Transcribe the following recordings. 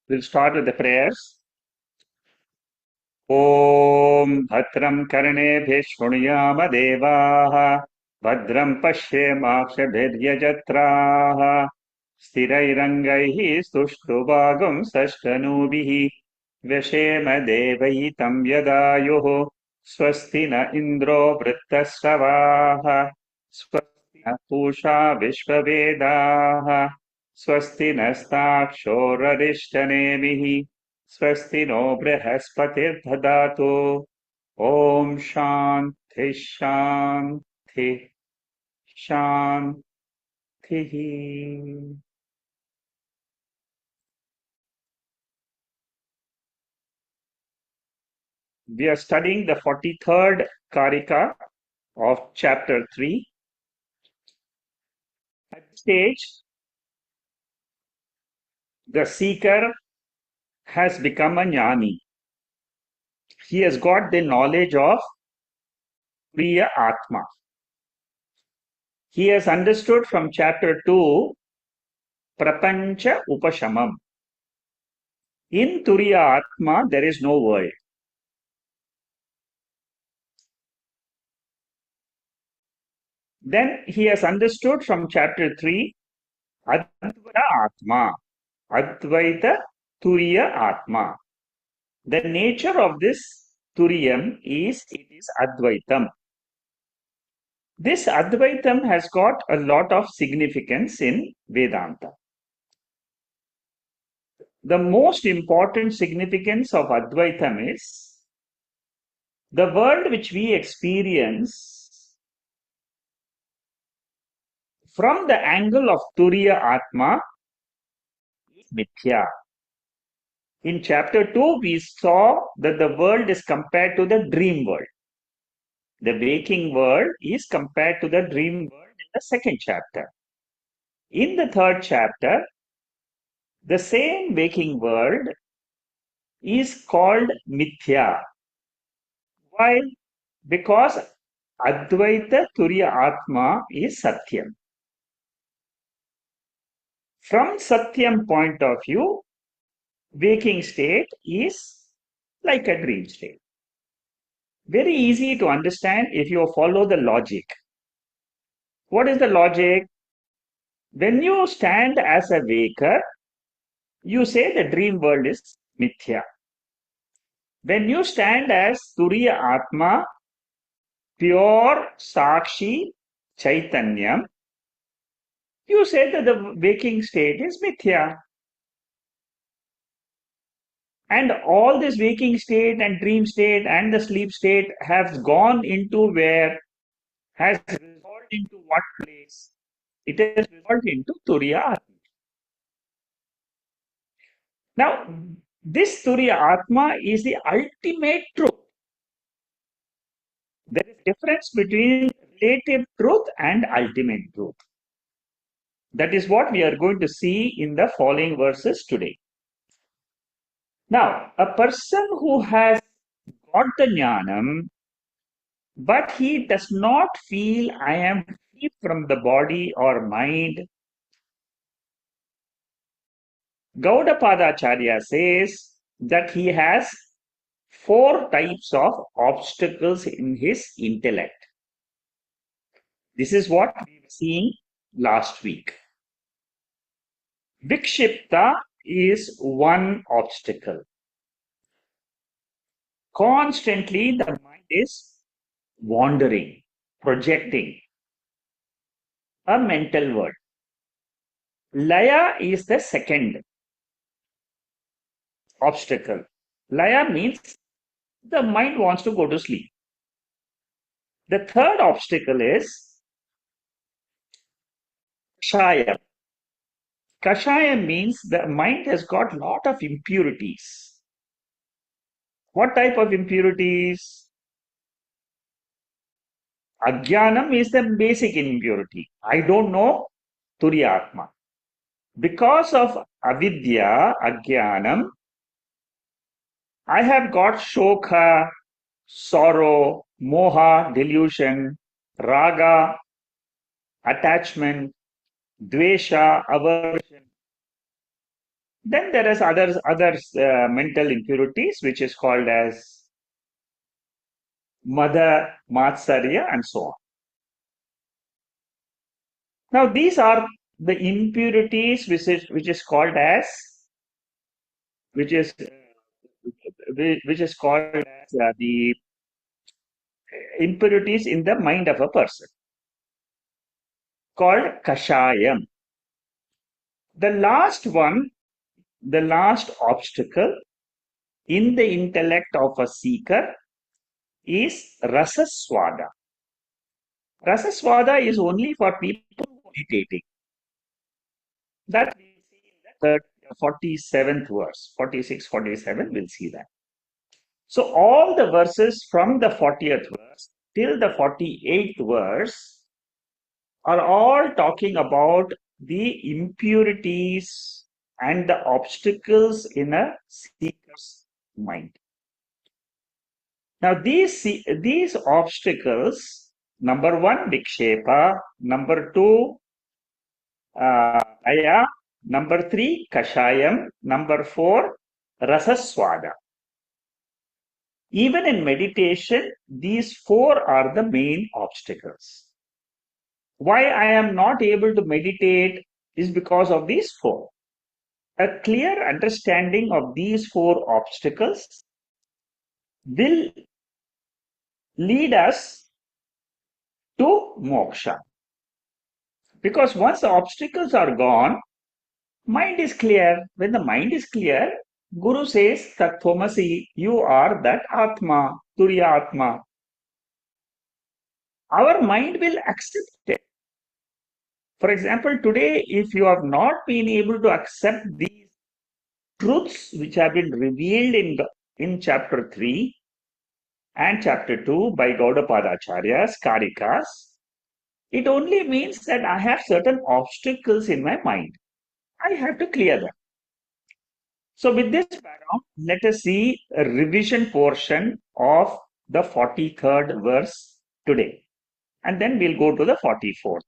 We'll start with the prayers. Om Bhatram Karneebhih Shrunyama Devaah Bhadram Pashyemakshabhiryajatraah Stirairangaihi Stushtrubhagam Sashtanubihi Vyashema Devaitam Yadayuh Swasti na Indro Vrittasravaah Swasti na Pusha Vishvavedaah Swasti nastakshorarishthanemihi स्वस्ति नो बृहस्पतिर्दधातु ओम शांति शांति शांति. We are studying the 43rd Karika of chapter 3. At this stage, the seeker has become a jnani. He has got the knowledge of Priya Atma. He has understood from chapter 2 Prapancha Upashamam. In Turiya Atma, there is no world. Then he has understood from chapter 3 Advaita Atma, Advaita Turiya Atma. The nature of this Turiyam is it is Advaitam. This Advaitam has got a lot of significance in Vedanta. The most important significance of Advaitam is the world which we experience from the angle of Turiya Atma is Mithya. In chapter 2, we saw that the world is compared to the dream world. The waking world is compared to the dream world in the second chapter. In the third chapter, the same waking world is called Mithya. Why? Because Advaita Turiya Atma is Satyam. From Satyam point of view, waking state is like a dream state. Very easy to understand if you follow the logic. What is the logic? When you stand as a waker, you say the dream world is Mithya. When you stand as Turiya Atma, pure Sakshi Chaitanyam, you say that the waking state is Mithya. And all this waking state and dream state and the sleep state have gone into where? Has resolved into what place? It has resolved into Turiya Atma. Now, this Turiya Atma is the ultimate truth. There is a difference between relative truth and ultimate truth. That is what we are going to see in the following verses today. Now, a person who has got the jnanam, but he does not feel I am free from the body or mind. Gaudapadacharya says that he has 4 types of obstacles in his intellect. This is what we were seeing last week. Vikshipta is one obstacle. Constantly the mind is wandering, projecting a mental world. Laya is the second obstacle. Laya means the mind wants to go to sleep. The third obstacle is Kashaya. Kashaya means the mind has got a lot of impurities. What type of impurities? Ajnanam is the basic impurity. I don't know Turiya Atma. Because of avidya, ajnanam, I have got shokha, sorrow, moha, delusion, raga, attachment, dvesha, aversion. Then there is other mental impurities, which is called as Mada, Matsarya, and so on. Now, these are the impurities which is called as which is which is called as the impurities in the mind of a person, called kashayam. The last one, the last obstacle in the intellect of a seeker is rasaswada. Rasaswada is only for people meditating. That we see in the 47th verse, 46, 47, we'll see that. So all the verses from the 40th verse till the 48th verse are all talking about the impurities and the obstacles in a seeker's mind. Now these obstacles, number one, vikshepa, number two, aya, number three, kashayam, number four, rasaswada. Even in meditation, these four are the main obstacles. Why I am not able to meditate is because of these four. A clear understanding of these four obstacles will lead us to moksha. Because once the obstacles are gone, mind is clear. When the mind is clear, Guru says, Tattvamasi, you are that Atma, Turiya Atma. Our mind will accept it. For example, today, if you have not been able to accept these truths which have been revealed in chapter 3 and chapter 2 by Gaudapadacharya's Karikas, it only means that I have certain obstacles in my mind. I have to clear them. So with this background, let us see a revision portion of the 43rd verse today. And then we'll go to the 44th.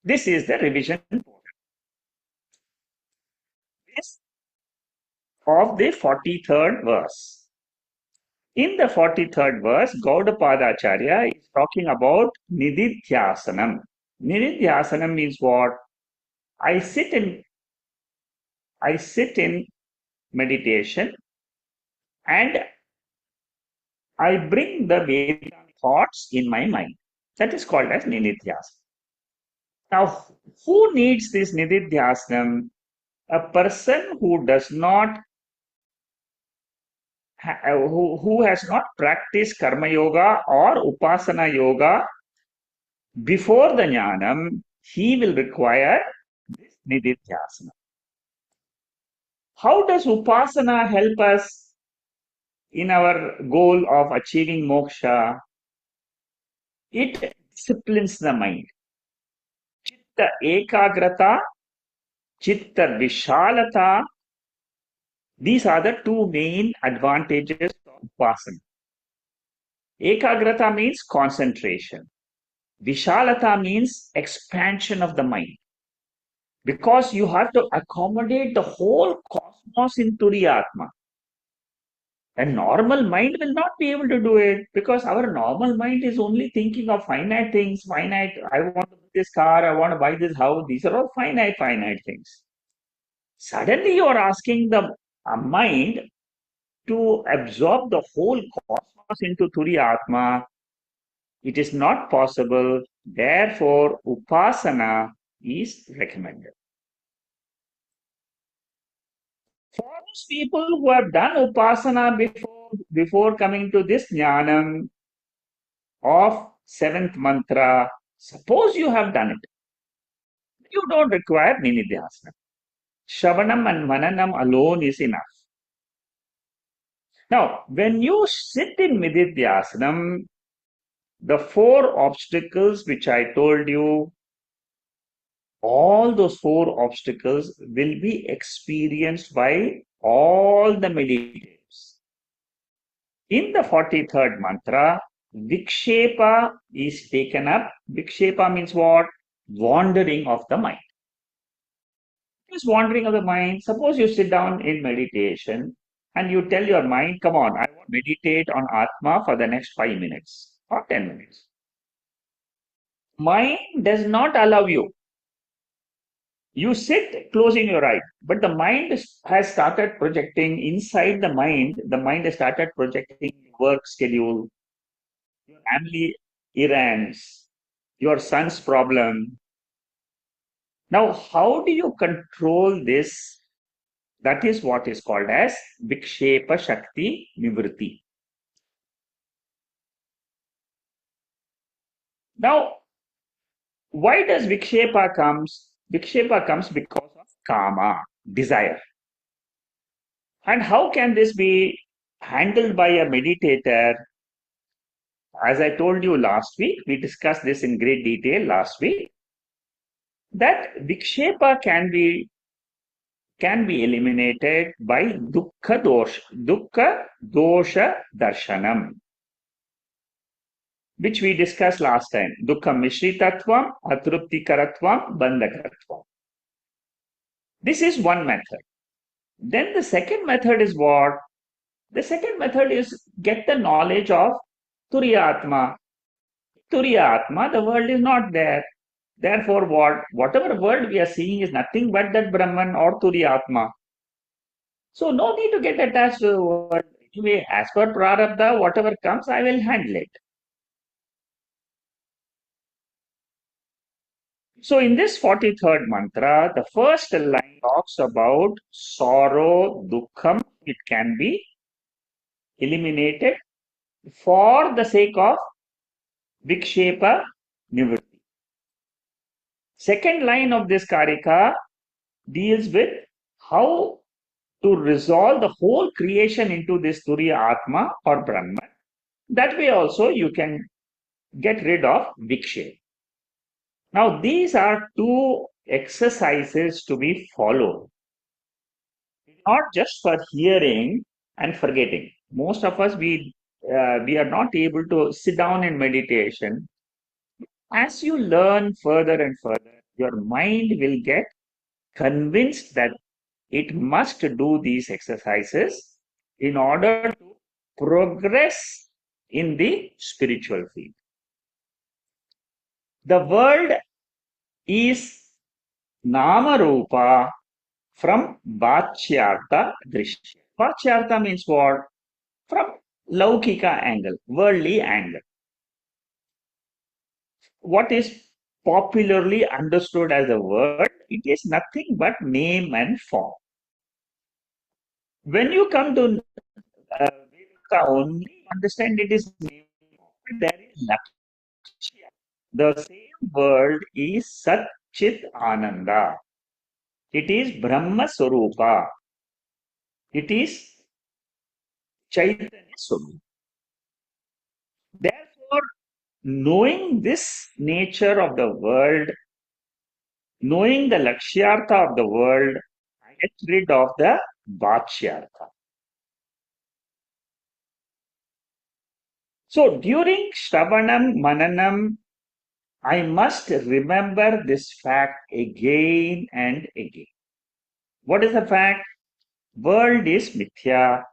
This is the revision of the 43rd verse. In the 43rd verse, Gaudapadacharya is talking about Nididhyasanam. Nididhyasanam means what? I sit in meditation and I bring the Vedanta thoughts in my mind. That is called as Nididhyasana. Now, who needs this Nididhyasanam? A person who does not who has not practiced karma yoga or upasana yoga before the jnanam, he will require this nididhyasana. How does upasana help us in our goal of achieving moksha? It disciplines the mind. Chitta ekagrata, chitta vishalata. These are the two main advantages of upasana. Ekagrata means concentration. Vishalata means expansion of the mind. Because you have to accommodate the whole cosmos in Turiyatma. A normal mind will not be able to do it because our normal mind is only thinking of finite things. Finite, I want to buy this car, I want to buy this house. These are all finite things. Suddenly you are asking the mind to absorb the whole cosmos into Turiyatma. It is not possible. Therefore, upasana is recommended. For those people who have done upasana before coming to this jnanam of seventh mantra, suppose you have done it, you don't require ninidhyasana. Shravanam and mananam alone is enough. Now, when you sit in nididhyasanam, the four obstacles which I told you, all those four obstacles will be experienced by all the meditators. In the 43rd mantra, Vikshepa is taken up. Vikshepa means what? Wandering of the mind. This wandering of the mind, suppose you sit down in meditation and you tell your mind, come on, I want to meditate on Atma for the next 5 minutes or 10 minutes. Mind does not allow you. You sit closing your eyes, but the mind has started projecting inside the mind has started projecting work schedule, your family errands, your son's problem. Now, how do you control this? That is what is called as Vikshepa Shakti Nivritti. Now, why does Vikshepa comes? Vikshepa comes because of kama, desire. And how can this be handled by a meditator? As I told you last week, we discussed this in great detail last week, that Vikshepa can be eliminated by dukkha dosha darshanam, which we discussed last time. Dukkha mishritatvam, atruptikaratvam, bandhakaratvam. This is one method. Then the second method is what? The second method is get the knowledge of Turiyatma. Turiyatma, the world is not there. Therefore, whatever world we are seeing is nothing but that Brahman or Turiyatma. So no need to get attached to the world. Anyway, as per Prarabdha, whatever comes, I will handle it. So in this 43rd mantra, the first line talks about sorrow, dukkham. It can be eliminated for the sake of vikshepa nivritti. Second line of this karika deals with how to resolve the whole creation into this Turiya Atma or Brahman. That way also you can get rid of vikshepa. Now, these are two exercises to be followed, not just for hearing and forgetting. Most of us, we are not able to sit down in meditation. As you learn further and further, your mind will get convinced that it must do these exercises in order to progress in the spiritual field. The world is Namarupa from Bachyartha Drishya. Bachyartha means what? From Laukika angle, worldly angle. What is popularly understood as a word, it is nothing but name and form. When you come to Vedanta only, understand it is name and form. There is Lakshya. The same word is Sat Chit Ananda. It is Brahma Swarupa. It is Chaitanya Swarupa. Therefore, knowing this nature of the world, knowing the Lakshyartha of the world, I get rid of the Bachyartha. So during Shravanam, Mananam, I must remember this fact again and again. What is the fact? World is Mithya,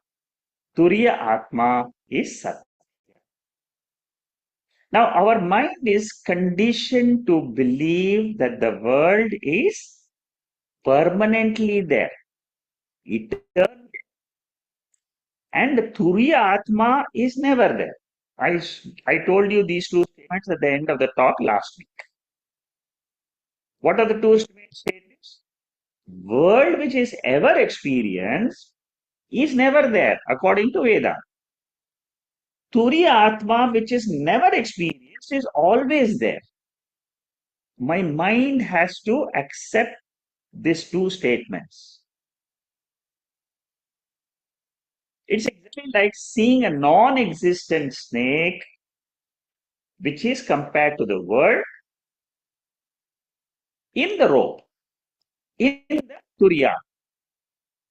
Turiya Atma is Sat. Now, our mind is conditioned to believe that the world is permanently there, eternal, and Turiya Atma is never there. I told you these two statements at the end of the talk last week. What are the two statements? World which is ever experienced is never there, according to Veda. Turiya Atma, which is never experienced, is always there. My mind has to accept these two statements. It's exactly like seeing a non-existent snake, which is compared to the world, in the rope, in the Turiya.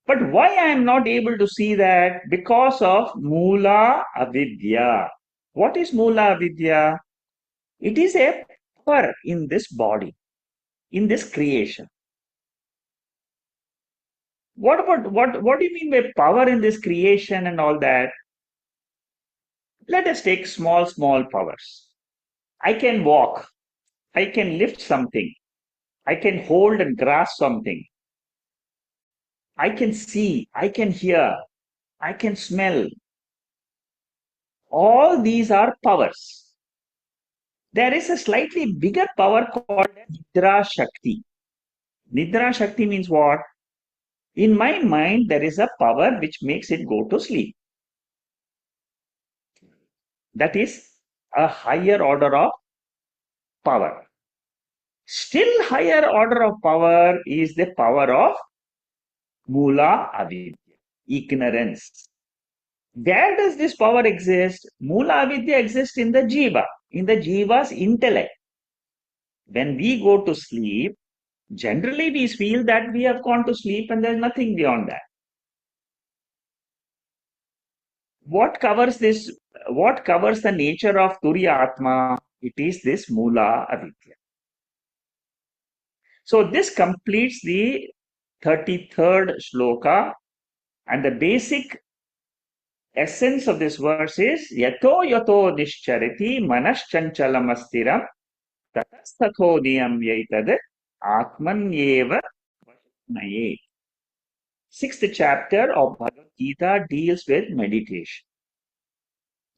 But why I am not able to see that? Because of Mula Avidya. What is Mula Vidya? It is a power in this body, in this creation. What do you mean by power in this creation and all that? Let us take small powers. I can walk, I can lift something, I can hold and grasp something, I can see, I can hear, I can smell. All these are powers. There is a slightly bigger power called Nidra Shakti. Nidra Shakti means what? In my mind, there is a power which makes it go to sleep. That is a higher order of power. Still higher order of power is the power of Mula Avidya, ignorance. Where does this power exist? Mula Avidya exists in the Jiva, in the Jiva's intellect. When we go to sleep, generally we feel that we have gone to sleep and there's nothing beyond that. What covers this? What covers the nature of Turiya Atma? It is this Mula Avidya. So this completes the 33rd shloka, and the basic essence of this verse is Yato Yato Nischariti Manaschanchalamasstiram Tatastatho Niyamyaitad Atmanyeva Naye. Sixth chapter of Bhagavad Gita deals with meditation.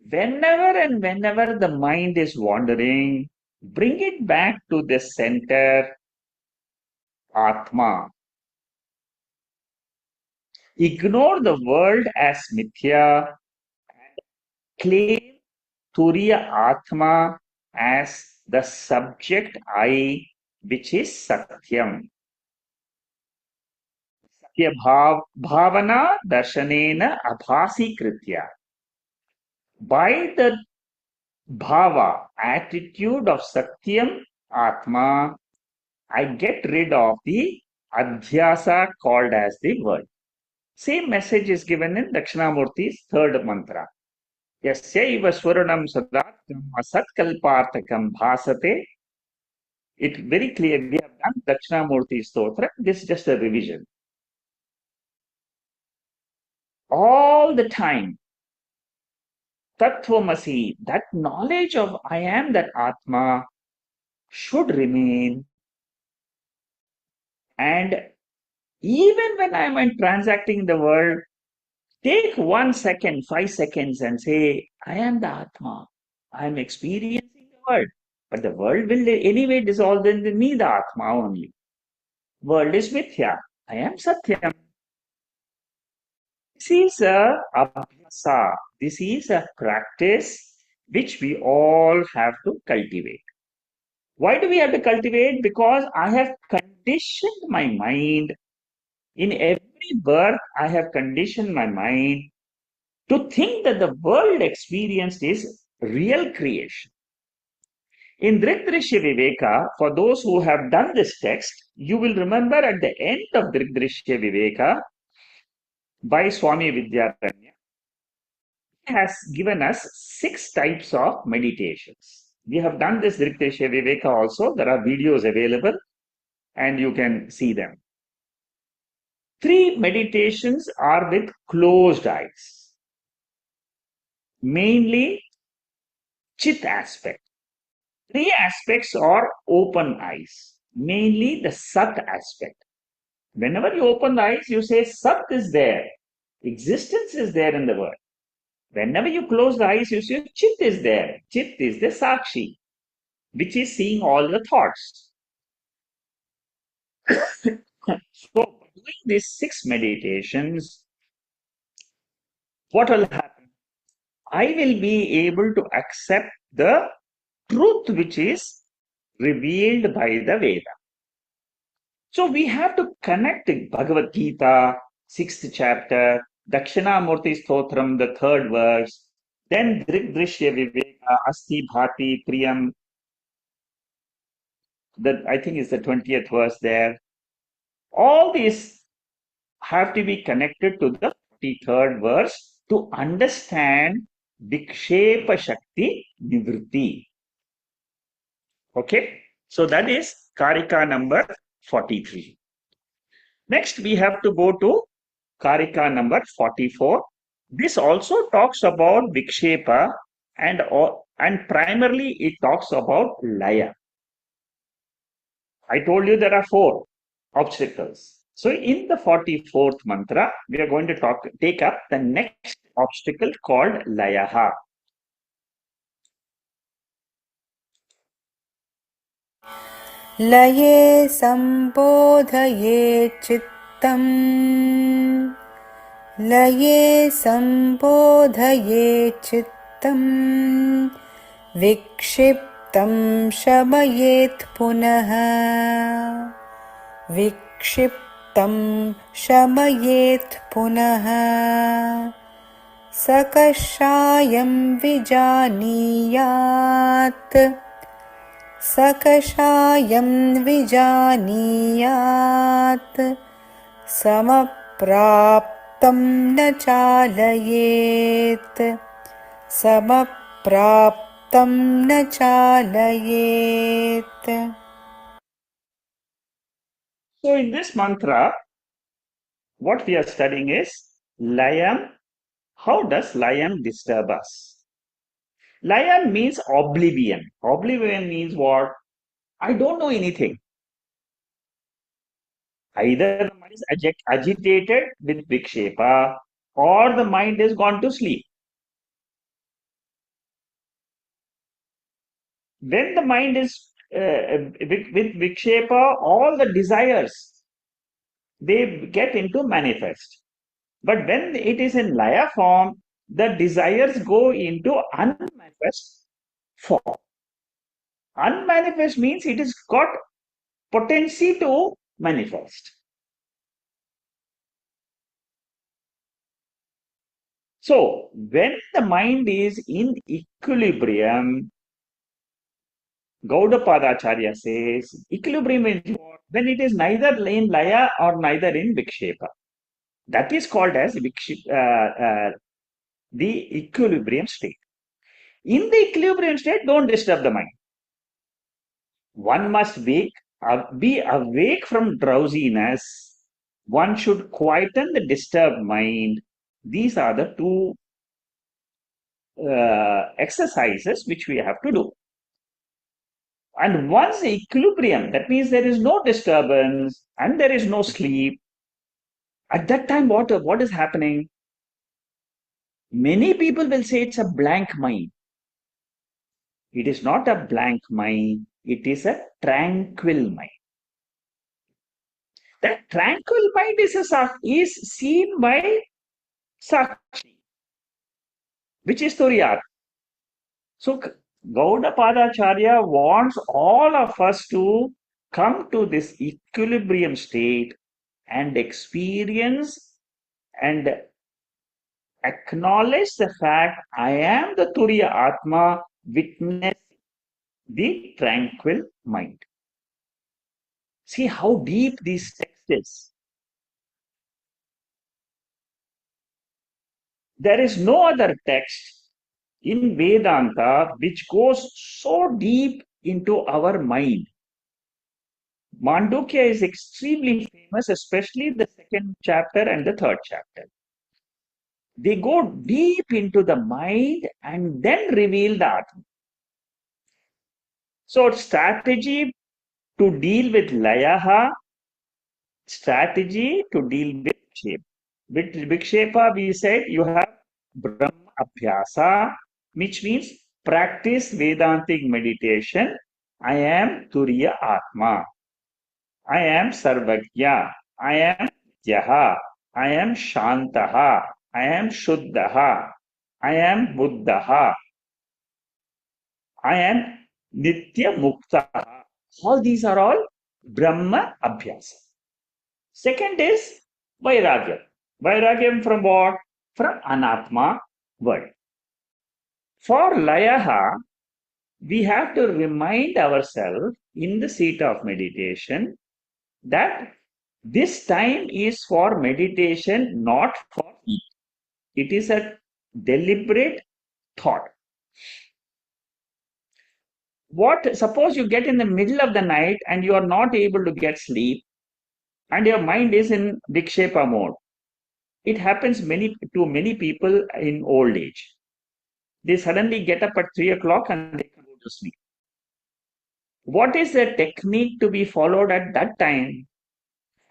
Whenever the mind is wandering, bring it back to the center, Atma. Ignore the world as mithya, claim Turiya Atma as the subject I, which is Satyam. Satya Bhavana Darshanena Abhasi Kritya. By the bhava, attitude of Satyam Atma, I get rid of the adhyasa called as the world. Same message is given in Dakshinamurti's third mantra. Yasyaiva swaranam sadattam asatkalpartakam bhasate. It very clear. We have done Dakshinamurti Stotra. This is just a revision. All the time, Tattvamasi, that knowledge of I am that Atma should remain. And even when I am transacting the world, take 1 second, 5 seconds and say, I am the Atma. I am experiencing the world. But the world will anyway dissolve in me, the Atma only. World is Mithya. I am Satyam. This is a abhyasa. This is a practice which we all have to cultivate. Why do we have to cultivate? Because I have conditioned my mind. In every birth, I have conditioned my mind to think that the world experienced is real creation. In Drishdrishya Viveka, for those who have done this text, you will remember at the end of Drishdrishya Viveka by Swami Vidyaranya, he has given us 6 types of meditations. We have done this Drishdrishya Viveka also. There are videos available and you can see them. 3 meditations are with closed eyes. Mainly Chit aspect. 3 aspects are open eyes, mainly the Sat aspect. Whenever you open the eyes, you say Sat is there, existence is there in the world. Whenever you close the eyes, you say Chit is there. Chit is the Sakshi, which is seeing all the thoughts. So, doing these 6 meditations, what will happen? I will be able to accept the truth which is revealed by the Veda. So we have to connect Bhagavad Gita, 6th chapter, Dakshinamurti Stotram, the 3rd verse, then Drishdrishya Viveka, Asti Bhati Priyam, that I think is the 20th verse there. All these have to be connected to the 43rd verse to understand Vikshepa Shakti Nivritti. Okay, so that is Karika number 43. Next, we have to go to Karika number 44. This also talks about Vikshepa and primarily it talks about Laya. I told you there are four obstacles. So in the 44th mantra, we are going to take up the next obstacle called Layaha. लये सम्बोधये चित्तम् लये सम्बोधये चित्तम् विक्षिप्तं शमयेत् पुनः विक्षिप्तं शमयेत् पुनः सकषायं विजानीयात् सकषायं विजानीयात् समप्राप्तं न चालयेत् समप्राप्तं न चालयेत्. So in this mantra, what we are studying is Layam. How does Layam disturb us? Layam means oblivion. Oblivion means what? I don't know anything. Either the mind is agitated with vikshepa or the mind has gone to sleep. When the mind is with vikshepa, all the desires they get into manifest. But when it is in laya form, the desires go into unmanifest form. Unmanifest means it has got potency to manifest. So, when the mind is in equilibrium, Gaudapadacharya says, equilibrium is what? When it is neither in laya or neither in vikshepa. That is called as the equilibrium state. In the equilibrium state, don't disturb the mind. One must be awake from drowsiness. One should quieten the disturbed mind. These are the two exercises which we have to do. And once the equilibrium, that means there is no disturbance and there is no sleep. At that time, what is happening? Many people will say it's a blank mind. It is not a blank mind, it is a tranquil mind. That tranquil mind is seen by Sakshi, which is Turiyat. So Gaudapadacharya wants all of us to come to this equilibrium state and experience and acknowledge the fact I am the Turiya Atma, witness the tranquil mind. See how deep this text is. There is no other text in Vedanta which goes so deep into our mind. Mandukya is extremely famous, especially the second chapter and the third chapter. They go deep into the mind and then reveal the Atma. So, strategy to deal with Layaha, strategy to deal with Vikshepa. With Vikshepa, we said you have Brahma Abhyasa, which means practice Vedantic meditation. I am Turiya Atma. I am Sarvagya. I am Yaha. I am Shantaha. I am Shuddhaha. I am Buddhaha. I am Nitya Muktaha. All these are all Brahma Abhyasa. Second is Vairagyam. Vairagyam from what? From Anatma world. For Layaha, we have to remind ourselves in the seat of meditation that this time is for meditation, not for eat. It is a deliberate thought. Suppose you get in the middle of the night and you are not able to get sleep and your mind is in Vikshepa mode. It happens to many people in old age. They suddenly get up at 3 o'clock and they go to sleep. What is the technique to be followed at that time?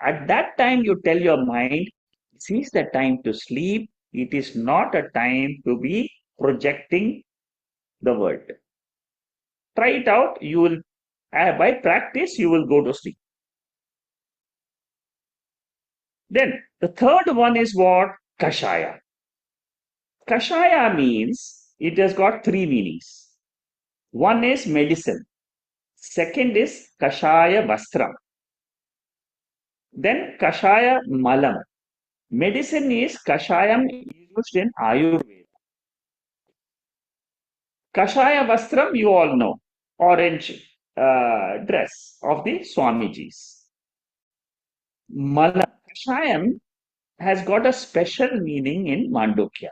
At that time, you tell your mind, this is the time to sleep. It is not a time to be projecting the world. Try it out. You will, by practice, you will go to sleep. Then the third one is what? Kashaya. Kashaya means it has got three meanings. One is medicine. Second is Kashaya Vastram. Then Kashaya Malam. Medicine is Kashayam used in Ayurveda. Kashaya Vastram, you all know, orange dress of the Swamijis. Malam, Kashayam has got a special meaning in Mandukya.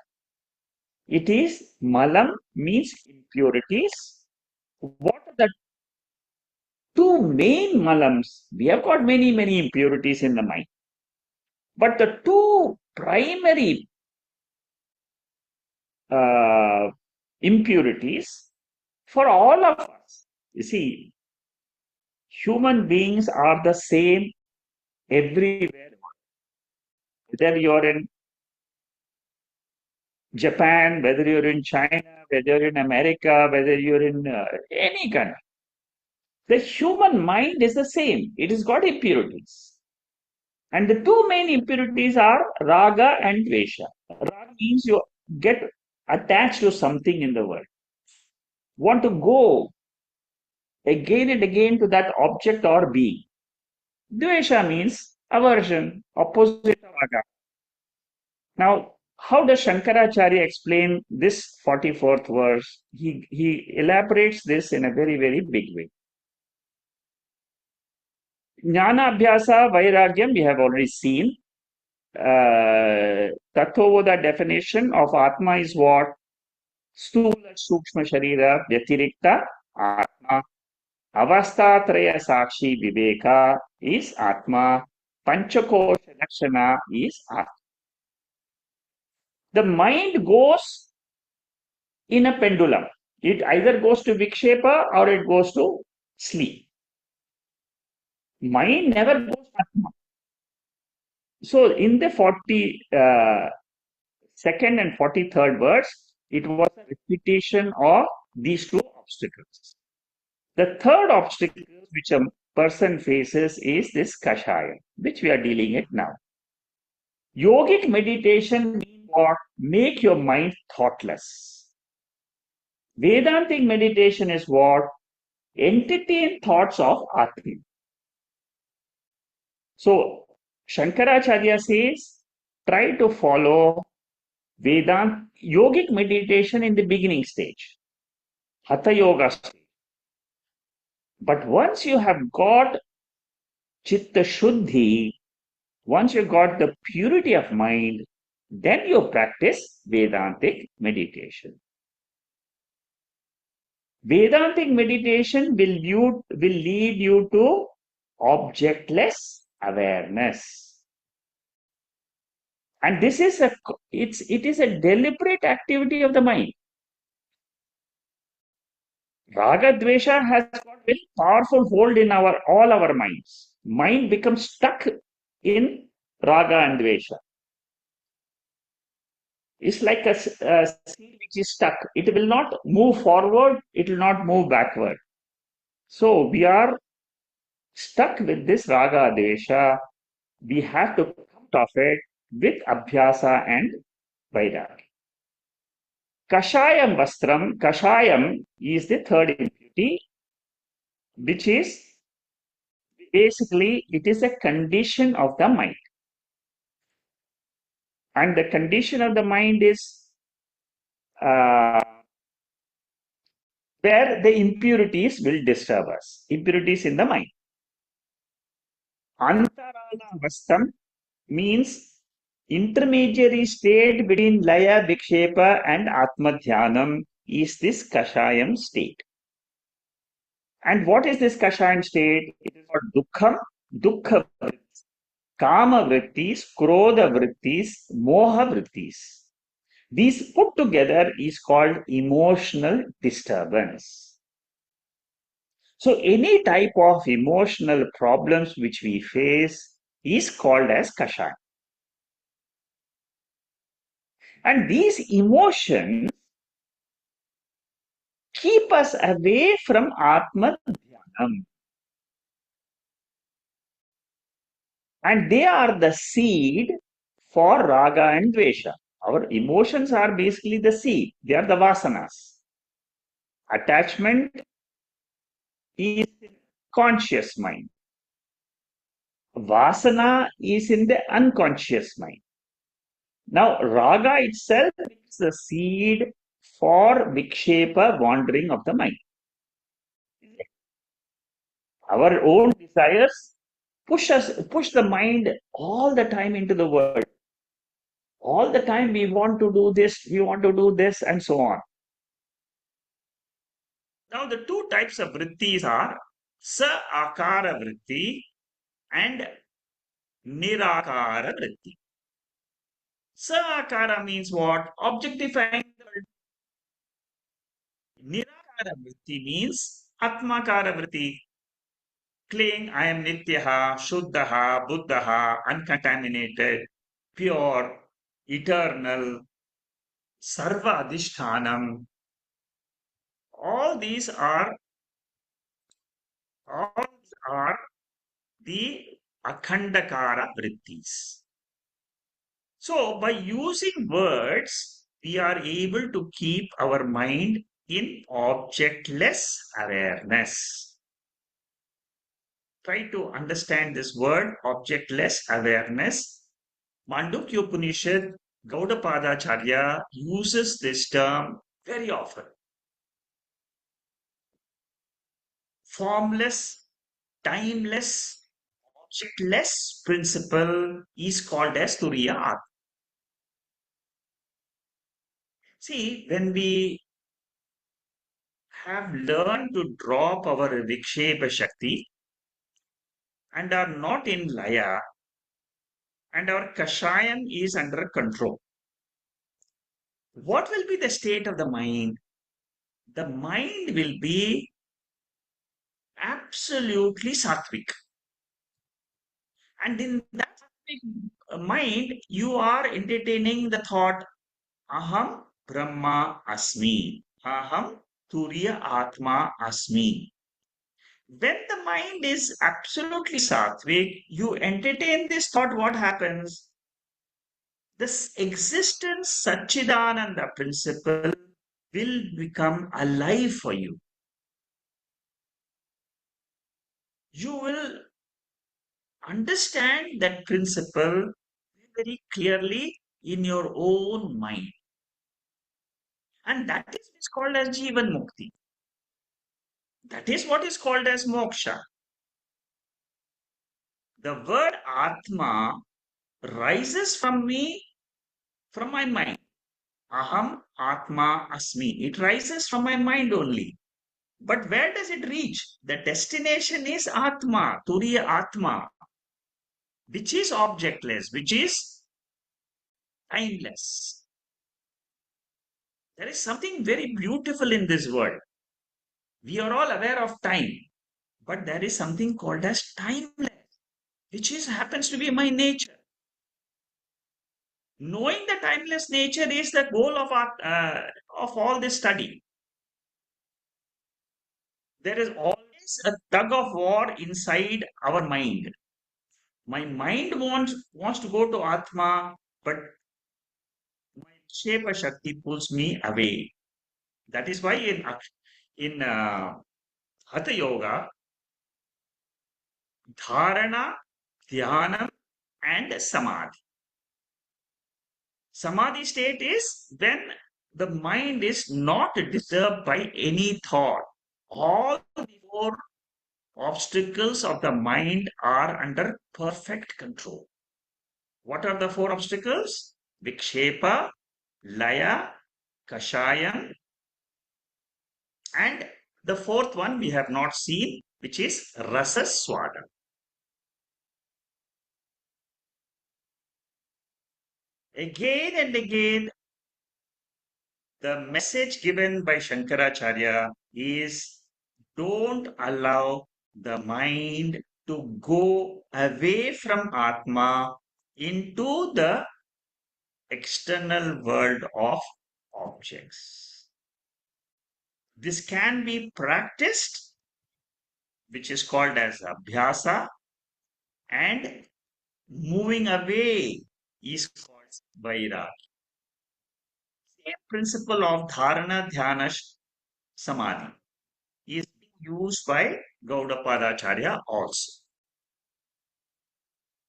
It is Malam means impurities. What are the two main Malams? We have got many impurities in the mind. But the two primary impurities for all of us, you see, human beings are the same everywhere. Whether you're in Japan, whether you're in China, whether you're in America, whether you're in any country, the human mind is the same. It has got impurities. And the two main impurities are raga and dvesha. Raga means you get attached to something in the world. Want to go again and again to that object or being. Dvesha means aversion, opposite of raga. Now, how does Shankaracharya explain this 44th verse? He elaborates this in a very big way. Jnana Abhyasa Vairagyam, we have already seen. Tattvavoda definition of Atma is what? Stula Sukshma Sharira Vyatirikta Atma. Avastatraya Sakshi Viveka is Atma. Panchakosha Lakshana is Atma. The mind goes in a pendulum. It either goes to Vikshepa or it goes to sleep. Mind never goes to Atma. So in the 42nd and 43rd verse, it was a repetition of these two obstacles. The third obstacle which a person faces is this Kashaya, which we are dealing with now. Yogic meditation means what? Make your mind thoughtless. Vedantic meditation is what? Entertain thoughts of Atma. So, Shankaracharya says, try to follow Vedanta yogic meditation in the beginning stage, Hatha Yoga stage. But once you have got Chitta Shuddhi, once you got the purity of mind, then you practice Vedantic meditation. Vedantic meditation will lead you to objectless awareness. And this is it is a deliberate activity of the mind. Raga Dvesha has got very powerful hold in all our minds. Mind becomes stuck in Raga and Dvesha. It's like a seed which is stuck. It will not move forward, it will not move backward. So we are stuck with this Raga Dvesha. We have to come out of it with Abhyasa and Vairagya. Kashayam Vastram, Kashayam is the third impurity, which is basically it is a condition of the mind. And the condition of the mind is where the impurities will disturb us. Impurities in the mind. Antarala Vastam means Intermediary state between Laya, Vikshepa and Atma Dhyanam is this Kashayam state. And what is this Kashayam state? It is called Dukkham, Dukkha Vrittis, Kama Vrittis, Krodha Vrittis, Moha Vrittis. These put together is called emotional disturbance. So any type of emotional problems which we face is called as Kashayam. And these emotions keep us away from Atma Dhyanam. And they are the seed for Raga and Dvesha. Our emotions are basically the seed, they are the vasanas. Attachment is in conscious mind. Vasana is in the unconscious mind. Now, Raga itself is the seed for Vikshepa, wandering of the mind. Our own desires push the mind all the time into the world. All the time we want to do this, we want to do this, and so on. Now, the two types of vrittis are sa akara vritti and nirakara vritti. Sa akara means what? Objectifying the world. Nirakara vritti means atmakara vritti. Claim I am nityaha, shuddhaha, buddhaha, uncontaminated, pure, eternal, sarva adhishthanam. All these are the akhandakara vrittis. So by using words, we are able to keep our mind in objectless awareness. Try to understand this word, objectless awareness. Mandukya Upanishad, Gaudapadacharya uses this term very often. Formless, timeless, objectless principle is called as Turiya Atma. See, when we have learned to drop our Vikshepa Shakti and are not in Laya, and our Kashayam is under control, what will be the state of the mind? The mind will be absolutely sattvic. And in that mind, you are entertaining the thought, Aham Brahma Asmi, Aham Turiya Atma Asmi. When the mind is absolutely sattvic, you entertain this thought, what happens? This existence, Satchidananda principle, will become alive for you. You will understand that principle very clearly in your own mind. And that is what's called as Jivan Mukti. That is what is called as moksha. The word Atma rises from me, from my mind. Aham Atma Asmi. It rises from my mind only. But where does it reach? The destination is Atma, Turiya Atma, which is objectless, which is timeless. There is something very beautiful in this world. We are all aware of time, but there is something called as timeless, which happens to be my nature. Knowing the timeless nature is the goal of all this study. There is always a tug of war inside our mind. My mind wants to go to Atma, but my Shepa Shakti pulls me away. That is why in Hatha Yoga, Dharana, Dhyana, and Samadhi. Samadhi state is when the mind is not disturbed by any thought. All the four obstacles of the mind are under perfect control. What are the four obstacles? Vikshepa, Laya, Kashayam, and the fourth one we have not seen, which is Rasaswada. Again and again, the message given by Shankaracharya is don't allow the mind to go away from Atma into the external world of objects. This can be practiced, which is called as abhyasa, and moving away is called vairagya. Same principle of dharana, dhyana, samadhi is being used by Gaudapadacharya also.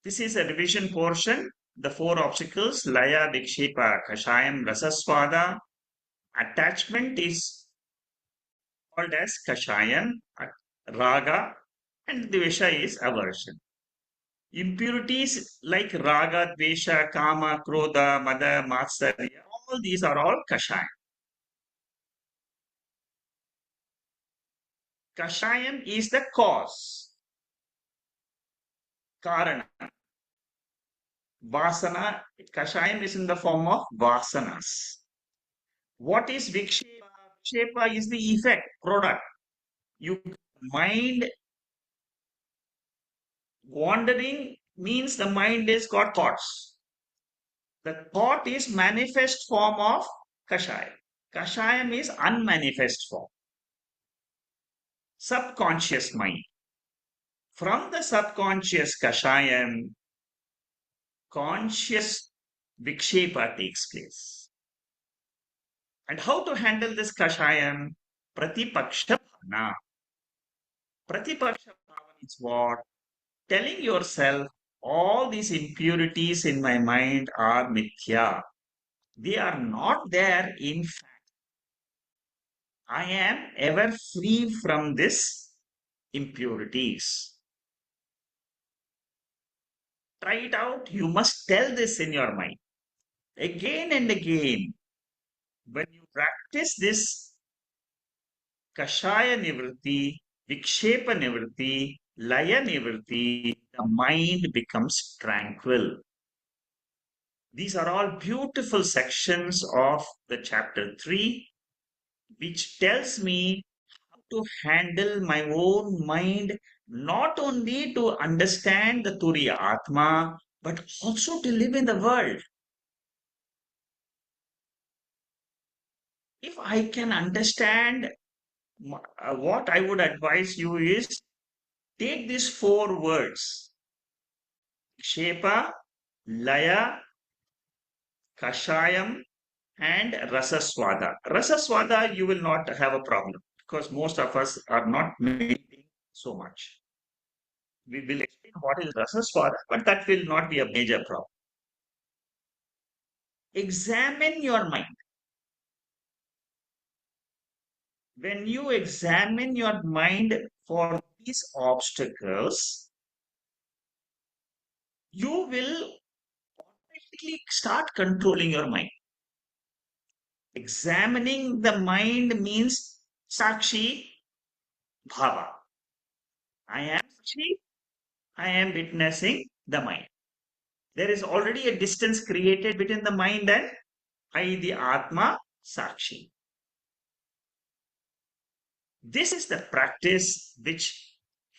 This is a revision portion. The four obstacles, laya, vikshepa, kashayam, rasaswada. Attachment is called as kashayam, raga, and dvesha is aversion. Impurities like raga, dvesha, kama, krodha, mada, matsarya, all these are all kashayam. Kashayam is the cause, karana. Vasana, kashayam is in the form of vasanas. What is vikshepa? Vikshepa is the effect, product. You mind wandering means the mind has got thoughts. The thought is manifest form of kashayam. Kashayam is unmanifest form. Subconscious mind. From the subconscious kashayam, conscious vikshepa takes place. And how to handle this kashayam? Pratipaksha bhavana. Pratipaksha bhavana is what? Telling yourself all these impurities in my mind are mithya. They are not there in fact. I am ever free from this impurities. Try it out. You must tell this in your mind again and again. When you practice this kashaya nivritti, vikshepa nivritti, laya nivritti, the mind becomes tranquil. These are all beautiful sections of the chapter 3, which tells me how to handle my own mind, not only to understand the Turiya Atma, but also to live in the world. If I can understand, what I would advise you is take these four words, Shepa, Laya, Kashayam, and Rasaswada. Rasaswada, you will not have a problem because most of us are not meditating so much. We will explain what is Rasaswada, but that will not be a major problem. Examine your mind. When you examine your mind for these obstacles, you will automatically start controlling your mind. Examining the mind means Sakshi Bhava. I am Sakshi, I am witnessing the mind. There is already a distance created between the mind and I, the Atma, Sakshi. This is the practice which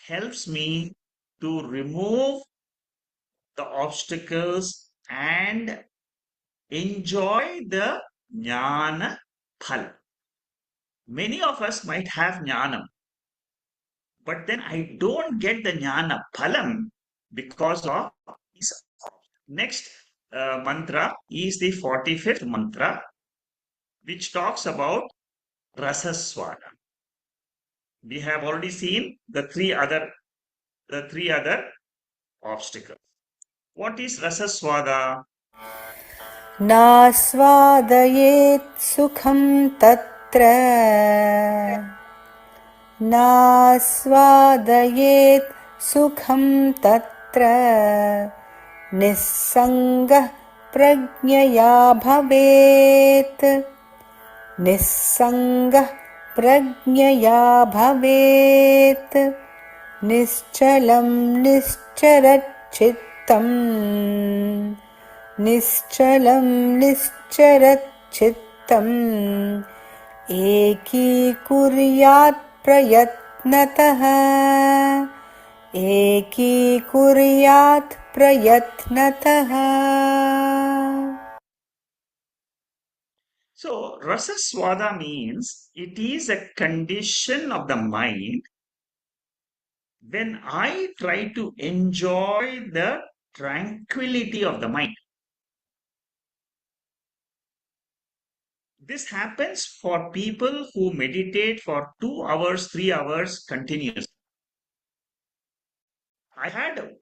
helps me to remove the obstacles and enjoy the jnana phal. Many of us might have jnanam, but then I don't get the jnana phalam because of this. Next mantra is the 45th mantra, which talks about rasaswada. We have already seen the three other obstacles. What is rasaswada? नास्वादयेत् सुखं तत्र नास्वादयेत् सुखं तत्र निस्सङ्गः प्रज्ञया भवेत् निस्सङ्गः प्रज्ञया भवेत् निश्चलं निश्चरच्चित्तम् निश्चलं निश्चरच्चित्तम् एकीकुर्यात् प्रयत्नतः एकीकुर्यात् प्रयत्नतः. So, rasaswada means it is a condition of the mind when I try to enjoy the tranquility of the mind. This happens for people who meditate for 2 hours, 3 hours continuously. I had,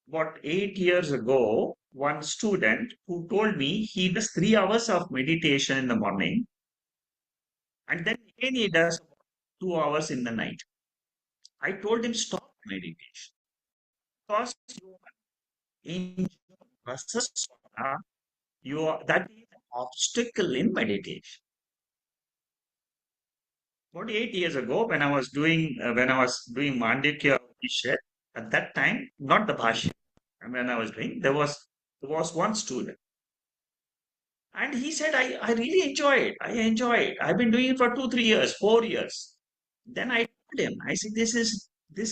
what, 8 years ago, one student who told me he does 3 hours of meditation in the morning and then again he does 2 hours in the night. I told him, stop meditation because you are enjoying rasaswada, that is an obstacle in meditation. About 8 years ago, when I was doing Mandukya Bashyam, at that time, not the Bhashya, when I was doing, there was one student, and he said, I really enjoy it. I enjoy it. I've been doing it for 2, 3 years, 4 years. Then I told him, I said, this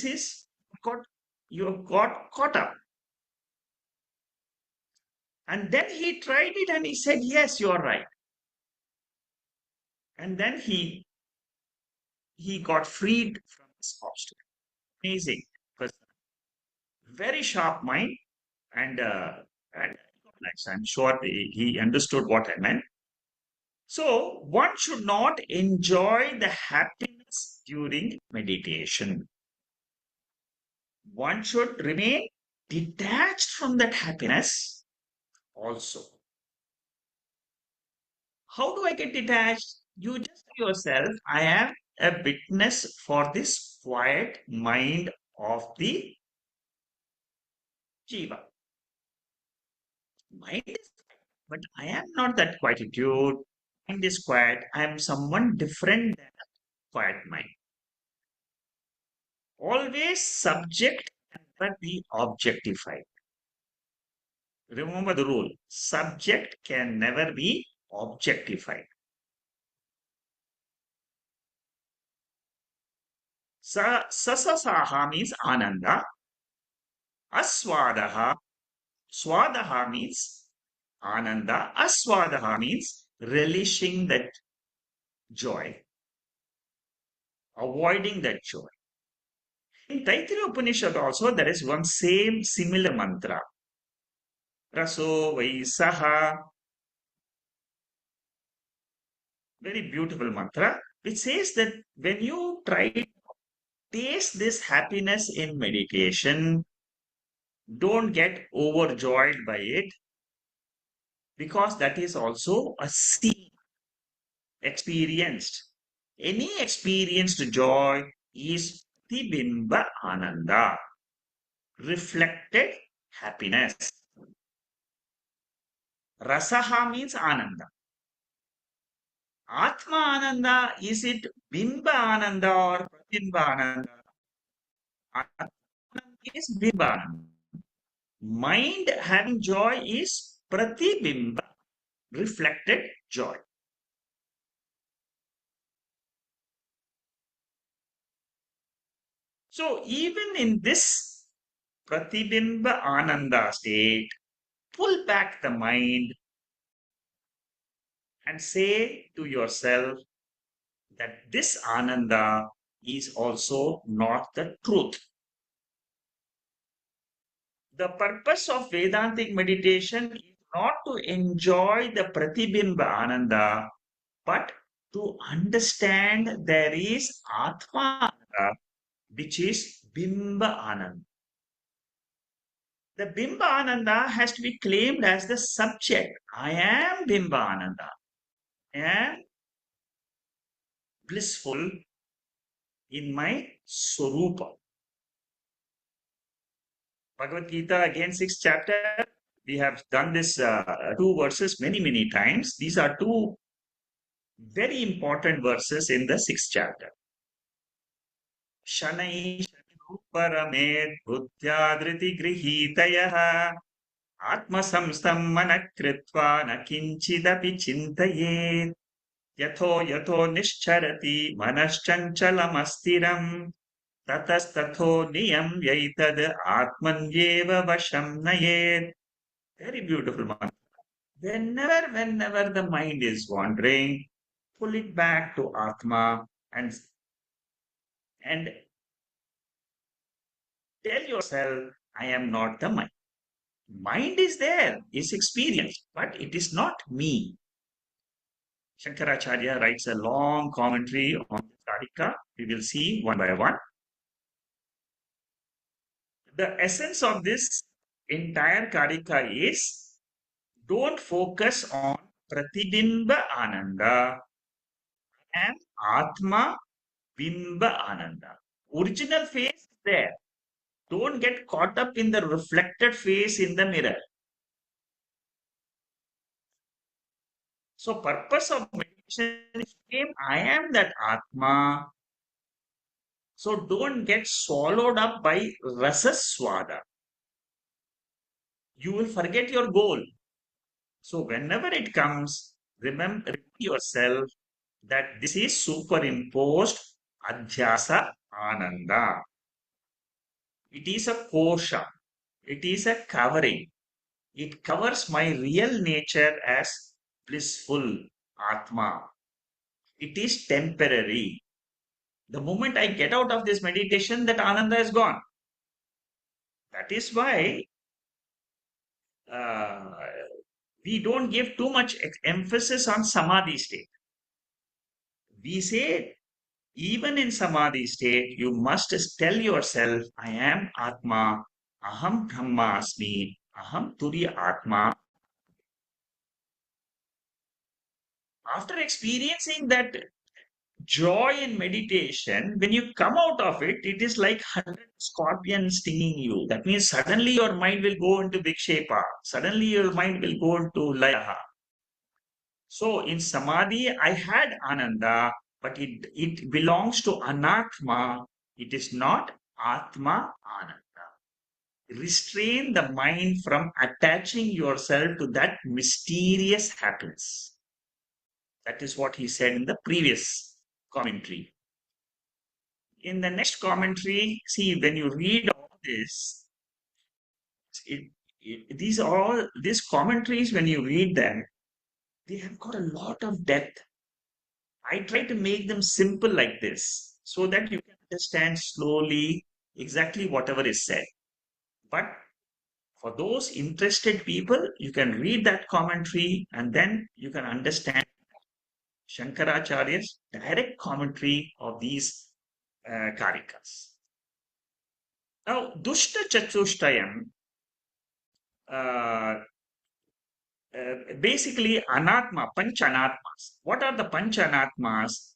is got you have got caught up. And then he tried it and he said, yes, you are right. And then he got freed from this obstacle. Amazing person, very sharp mind, and I'm sure he understood what I meant. So one should not enjoy the happiness during meditation. One should remain detached from that happiness also. How do I get detached? You just tell yourself, I am a witness for this quiet mind of the Jiva. Mind is quiet, but I am not that quietude. Mind is quiet. I am someone different than a quiet mind. Always subject and never be objectified. Remember the rule. Subject can never be objectified. Sasasaha means ananda. Aswadaha. Swadaha means ananda. Aswadaha means relishing that joy, avoiding that joy. In Taittiriya Upanishad also there is one same similar mantra. Raso Vaisaha. Very beautiful mantra, which says that when you try to taste this happiness in meditation, don't get overjoyed by it because that is also a seen, experienced. Any experienced joy is Tibimba Ananda, reflected happiness. Rasaha means Ananda. Atma Ananda, is it Bimba Ananda or Pratibimba Ananda? Atma is Bimba Ananda. Mind having joy is Pratibimba, reflected joy. So even in this Pratibimba Ananda state, pull back the mind and say to yourself that this Ananda is also not the truth. The purpose of Vedantic meditation is not to enjoy the Pratibimba Ananda, but to understand there is Atma Ananda, which is Bimba Ananda. The Bimba Ananda has to be claimed as the subject. I am Bimba Ananda. I am blissful in my Swarupa. Bhagavad Gita, again, sixth chapter. We have done this two verses many, many times. These are two very important verses in the sixth chapter. Shanai paramed buddhyadriti grihitayah atmasamstam manakritva na kinchidapi chintayet yatho nischarati manaschanchalam tatastatho niyam yaitad atmanyeva vasham nayet. Very beautiful mantra. Whenever the mind is wandering, pull it back to Atma and tell yourself, I am not the mind. Mind is there, is experienced, but it is not me. Shankaracharya writes a long commentary on the Karika. We will see one by one. The essence of this entire Karika is don't focus on Pratibimba Ananda and Atma Bimba Ananda. Original face is there. Don't get caught up in the reflected face in the mirror. So purpose of meditation is I am that Atma. So don't get swallowed up by rasaswada. You will forget your goal. So whenever it comes, remember yourself that this is superimposed adhyasa ananda. It is a kosha. It is a covering. It covers my real nature as blissful Atma. It is temporary. The moment I get out of this meditation, that Ananda is gone. That is why uh, we don't give too much emphasis on Samadhi state. We say, even in Samadhi state, you must tell yourself, I am Atma, Aham Brahmasmi, Aham Turiya Atma. After experiencing that joy in meditation, when you come out of it, it is like 100 scorpions stinging you. That means suddenly your mind will go into Vikshepa. Suddenly your mind will go into Layaha. So in Samadhi, I had Ananda, but it belongs to Anatma. It is not Atma Ananda. Restrain the mind from attaching yourself to that mysterious happiness. That is what he said in the previous commentary. In the next commentary, see, when you read all this, it, these are all these commentaries, when you read them, they have got a lot of depth. I try to make them simple like this so that you can understand slowly exactly whatever is said. But for those interested people, you can read that commentary and then you can understand Shankaracharya's direct commentary of these karikas. Now, Dushta Chatushtayam, uh, basically anatma, panchanatmas. What are the panchanatmas?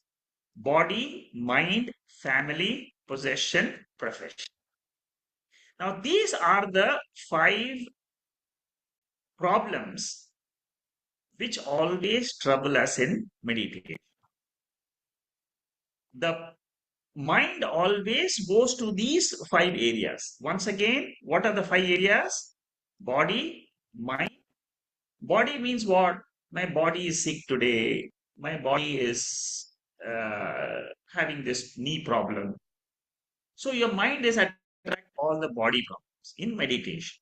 Body, mind, family, possession, profession. Now, these are the five problems which always trouble us in meditation. The mind always goes to these five areas. Once again, what are the five areas? Body, mind. Body means what? My body is sick today. My body is having this knee problem. So your mind is attract all the body problems in meditation.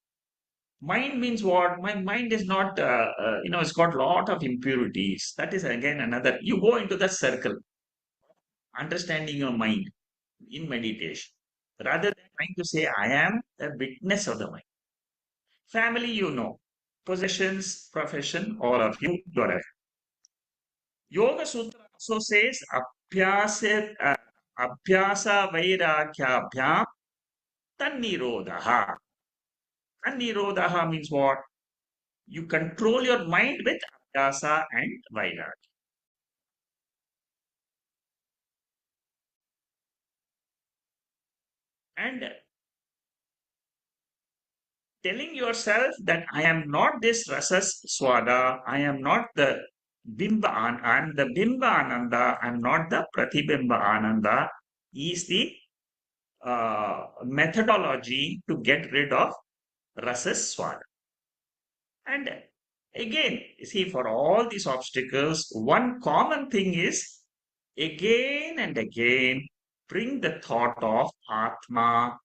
Mind means what? My mind is not, it's got a lot of impurities. That is again another. You go into the circle, understanding your mind in meditation, rather than trying to say, I am a witness of the mind. Family, you know. Possessions, profession, all of you, you're a Yoga Sutra also says abhyasa vairakyabhyam tannirodha. Tannirodha means what? You control your mind with abhyasa and vairagya. And telling yourself that I am not this rasas swada, I am not the I am the bimba ananda, I am not the pratibimba ananda, is the methodology to get rid of rasas swada. And again, you see, for all these obstacles, one common thing is again and again bring the thought of Atma,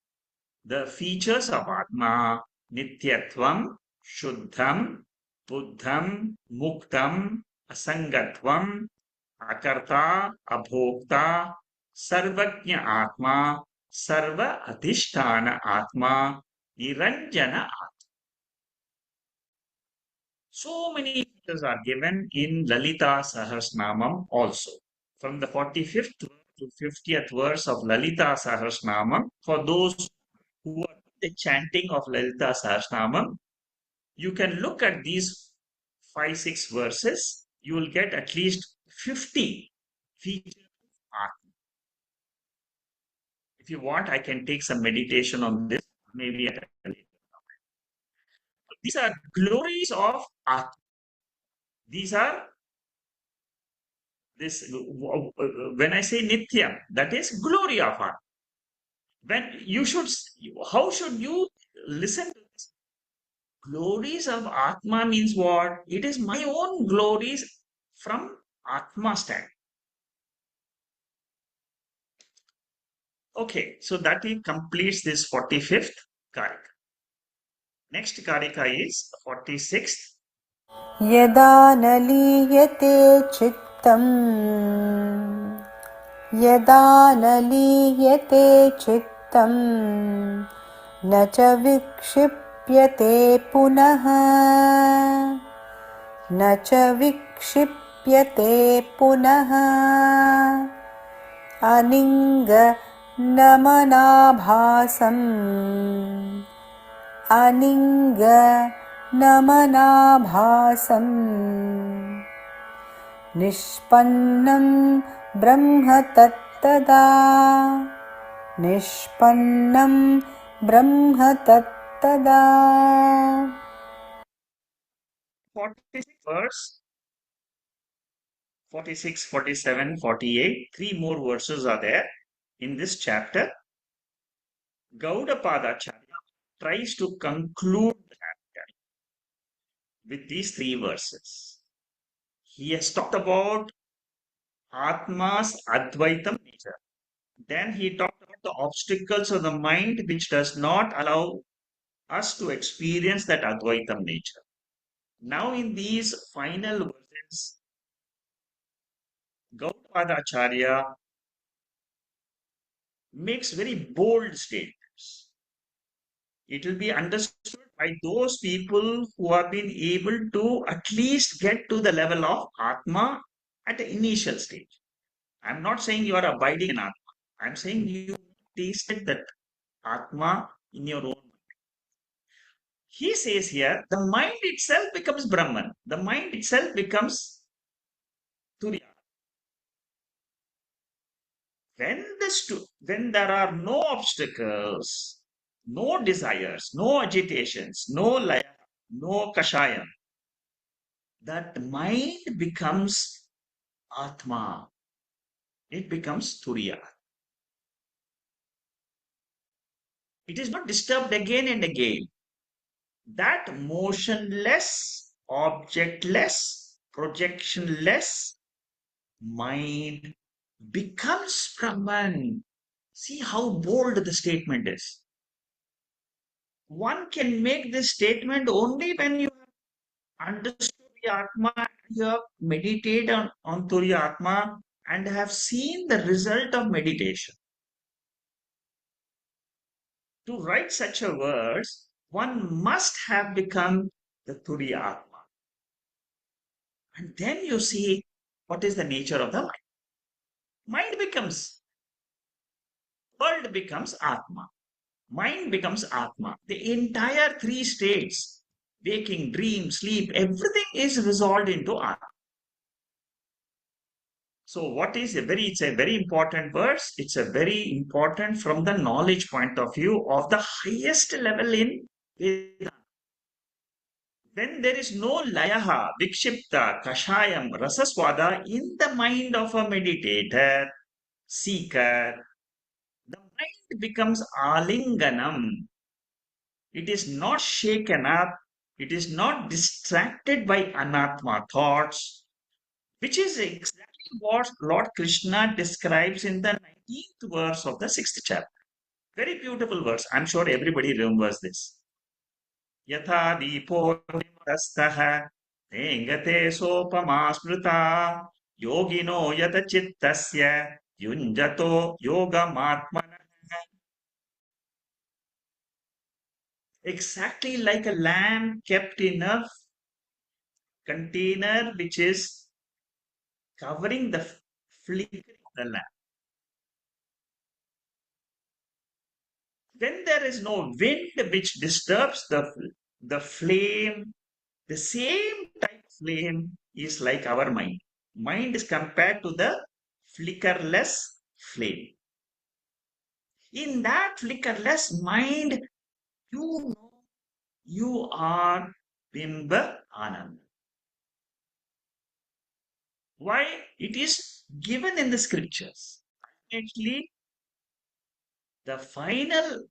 the features of Atma, Nityatvam, Shuddham, Buddham, Muktam, Asangatvam, Akarta, Abhokta, Sarvajna Atma, Sarva Adhisthana Atma, Niranjana. So many features are given in Lalita Sahasranamam also. From the 45th to 50th verse of Lalita Sahasranamam, for those who are the chanting of Lalita Sahasranamam, you can look at these 5, 6 verses, you will get at least 50 features of Atma. If you want, I can take some meditation on this, maybe at a later. These are glories of Atma. These are this when I say Nityam, that is glory of Atma. When you should, how should you listen to this? Glories of Atma means what? It is my own glories from Atma stand. Okay, so that completes this 45th Karika. Next Karika is 46th. यदा न लीयते चित्तम् यदा न लीयते चित्तम् न च विक्षिप्यते पुनः न च विक्षिप्यते पुनः अनिङ्गनमनाभासम् अनिङ्गनमनाभासम् निष्पन्नं ब्रह्म तत्तदा निष्पन्नं ब्रह्म तत्तदा 46th verse, 46, 47, 48, 3 more verses are there in this chapter. Gaudapadacharya tries to conclude the chapter with these 3 verses. He has talked about Atma's Advaitam nature. Then he talked about the obstacles of the mind which does not allow us to experience that Advaitam nature. Now in these final verses, Gaudapadacharya makes very bold statements. It will be understood by those people who have been able to at least get to the level of Atma at the initial stage. I'm not saying you are abiding in Atma. I'm saying you tasted that Atma in your own. He says here, the mind itself becomes Brahman. The mind itself becomes Turiya. When there are no obstacles, no desires, no agitations, no laya, no kashayam, that mind becomes Atma. It becomes Turiya. It is not disturbed again and again. That motionless, objectless, projectionless mind becomes Brahman. See how bold the statement is. One can make this statement only when you have understood the Atma, you have meditated on Turiya Atma and have seen the result of meditation. To write such a verse, one must have become the Turiya Atma. And then you see what is the nature of the mind. Mind becomes, world becomes Atma. Mind becomes Atma. The entire 3 states, waking, dream, sleep, everything is resolved into Atma. So it's a very important verse. It's a very important from the knowledge point of view of the highest level in Vedanta. When there is no layaha, vikshipta, kashayam, rasaswada in the mind of a meditator, seeker, the mind becomes alinganam. It is not shaken up. It is not distracted by anatma thoughts, which is exactly what Lord Krishna describes in the 19th verse of the 6th chapter. Very beautiful verse. I'm sure everybody remembers this. यथा दीपो निमरस्तः नेङ्गते सोपमा स्मृता योगिनो यतचित्तस्य युञ्जतो योगमात्मनः. Exactly like a lamp kept in a container which is covering the flickering of the lamp. When there is no wind which disturbs the flame, the same type of flame is like our mind. Mind is compared to the flickerless flame. In that flickerless mind, you know you are Bimba Anand. Why? It is given in the scriptures. Actually, the final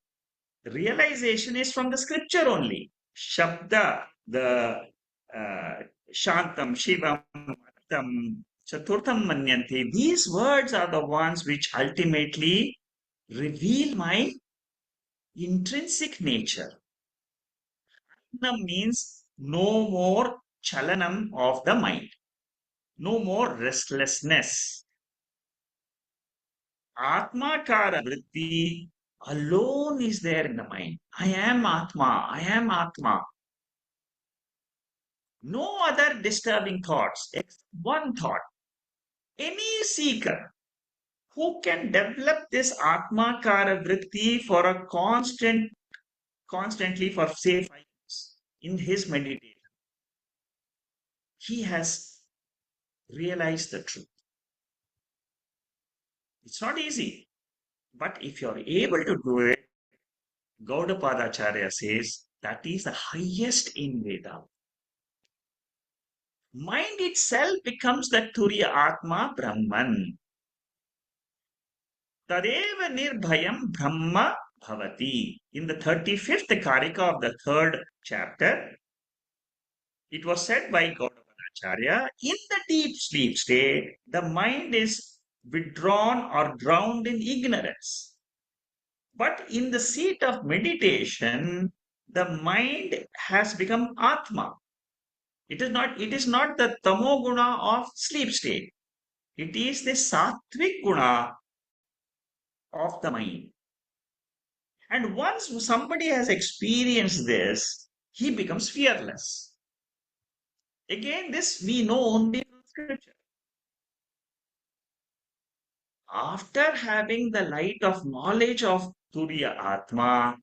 realization is from the scripture only. Shabda, the uh, Shantam, Shivam, Tam, Chaturtham Manyanti. These words are the ones which ultimately reveal my intrinsic nature. Chalanam means no more chalanam of the mind, no more restlessness. Atmakara vritti alone is there in the mind. I am Atma, I am Atma. No other disturbing thoughts, except one thought. Any seeker who can develop this Atmakara vritti for a constantly for say 5 years in his meditation, he has realized the truth. It's not easy, but if you're able to do it, Gaudapadacharya says that is the highest in Veda. Mind itself becomes the Turiya Atma Brahman. Tadeva nirbhayam Brahma bhavati. In the 35th Karika of the 3rd chapter, it was said by Gaudapadacharya, in the deep sleep state, the mind is withdrawn or drowned in ignorance. But in the seat of meditation, the mind has become Atma. It is not the tamo guna of sleep state. It is the sattvic guna of the mind. And once somebody has experienced this, he becomes fearless. Again, this we know only from scripture. After having the light of knowledge of Turiya Atma,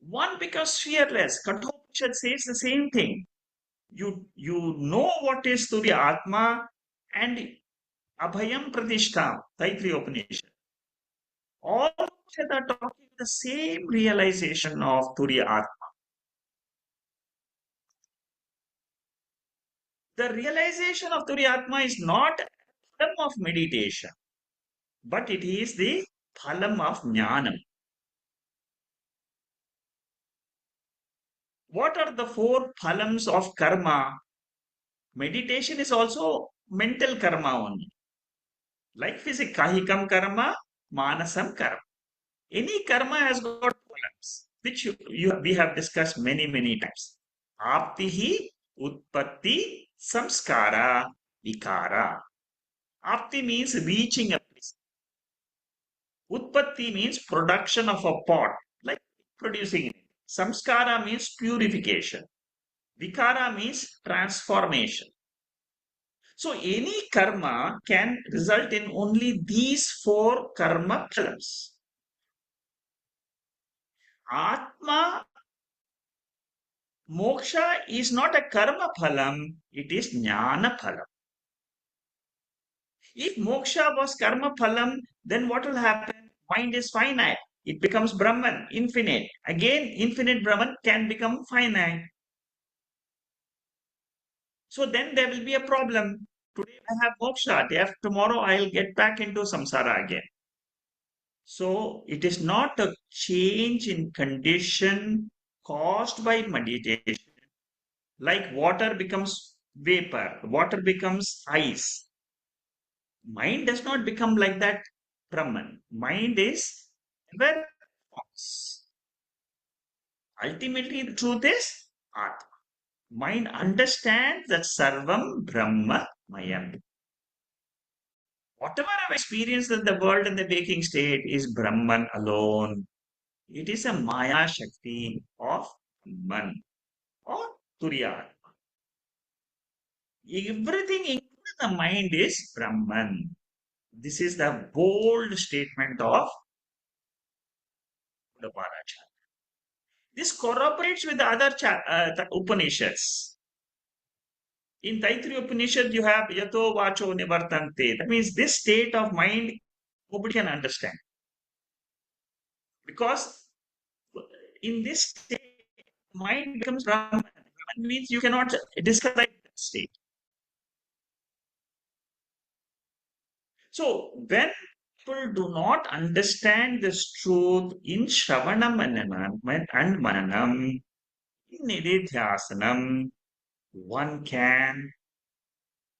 one becomes fearless. Kathopanishad says the same thing. You know what is Turiya Atma and Abhayam Pratishtham, Taittiriya Upanishad. All Upanishads are talking the same realization of Turiya Atma. The realization of Turiya Atma is not a phalam of meditation, but it is the phalam of jnanam. What are the 4 phalams of karma? Meditation is also mental karma only. Like physics, kahikam karma, manasam karma. Any karma has got phalams, which we have discussed many, many times. Aptihi, utpatti, samskara, vikara. Apti means reaching a place. Utpatti means production of a pot, like producing it. Samskara means purification. Vikara means transformation. So any karma can result in only these 4 karma phalams. Atma moksha is not a karma phalam, it is jnana phalam. If moksha was karma phalam, then what will happen? Mind is finite. it becomes Brahman, infinite. Again, infinite Brahman can become finite. So then there will be a problem. Today I have moksha, tomorrow I'll get back into samsara again. So it is not a change in condition caused by meditation. Like water becomes vapor, water becomes ice. Mind does not become like that, Brahman. Mind is ever false. Ultimately, the truth is Atma. Mind understands that Sarvam Brahma Mayam. Whatever I've experienced in the world in the waking state is Brahman alone. It is a Maya Shakti of Brahman or Turiya. Everything including the mind is Brahman. This is the bold statement of the Paracharya. This corroborates with the other the Upanishads. In Taittiriya Upanishad, you have Yato Vacho Nivartante. That means this state of mind, nobody can understand. Because in this state, mind becomes Brahman. Brahman means you cannot describe that state. So when people do not understand this truth in Shravanam and Mananam, in Nididhyasanam, one can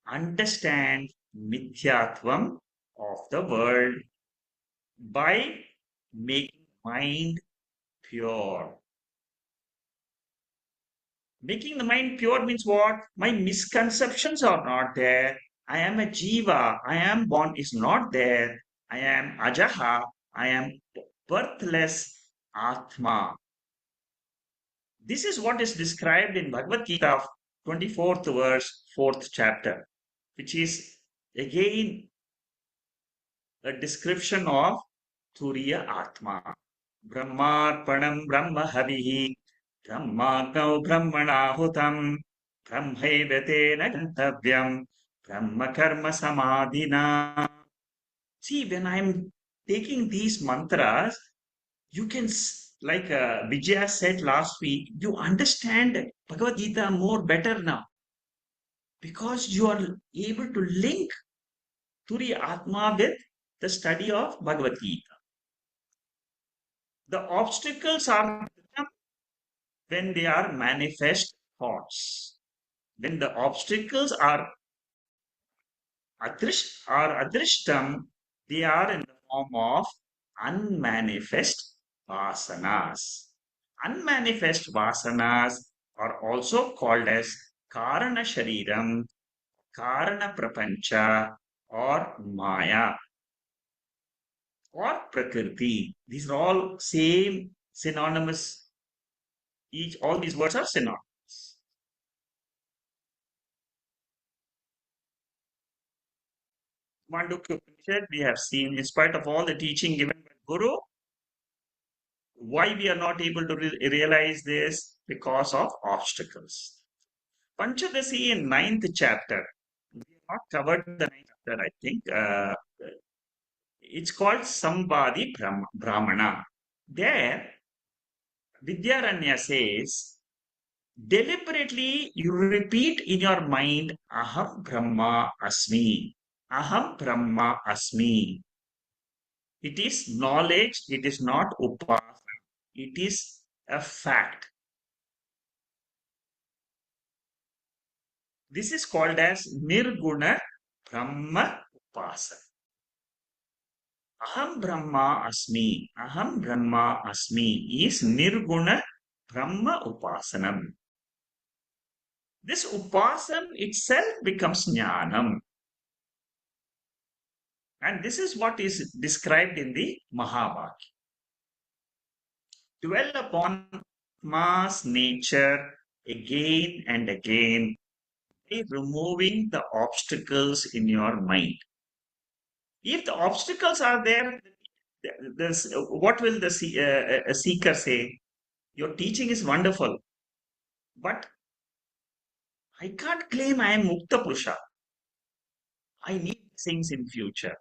understand Mithyatvam of the world by making mind pure. Making the mind pure means what? My misconceptions are not there. I am a jiva. I am born is not there. I am ajaha. I am birthless atma. This is what is described in Bhagavad Gita, 24th verse, 4th chapter, which is again a description of Turiya Atma. Brahmarpanam Brahma Havihi Brahmagau Brahmanahutam Brahmaivate Nagantavyam Brahma Karma Samadhina. See, when I'm taking these mantras, you can, like Vijaya said last week, you understand Bhagavad Gita more better now because you are able to link Turiya Atma with the study of Bhagavad Gita. The obstacles are when they are manifest thoughts. When the obstacles are adrishtam, they are in the form of unmanifest vasanas. Unmanifest vasanas are also called as karana shariram, karana prapancha, or maya, or prakriti. These are all same synonymous. All these words are synonymous. Mandukya Bashyam, we have seen, in spite of all the teaching given by Guru, why we are not able to realize this? Because of obstacles. Panchadasi in 9th chapter, we have not covered the 9th chapter, I think. It's called Sambadi Brahmana. There, Vidyaranya says, deliberately you repeat in your mind, Aham Brahma Asmi. Aham Brahma Asmi. It is knowledge, it is not upasana. It is a fact. This is called as Nirguna Brahma Upasana. Aham Brahma Asmi. Aham Brahma Asmi is Nirguna Brahma Upasanam. This Upasam itself becomes Jnanam. And this is what is described in the Mahabharata. Dwell upon mass nature again and again by removing the obstacles in your mind. If the obstacles are there, what will the seeker say? Your teaching is wonderful, but I can't claim I am Mukta Purusha. I need things in future.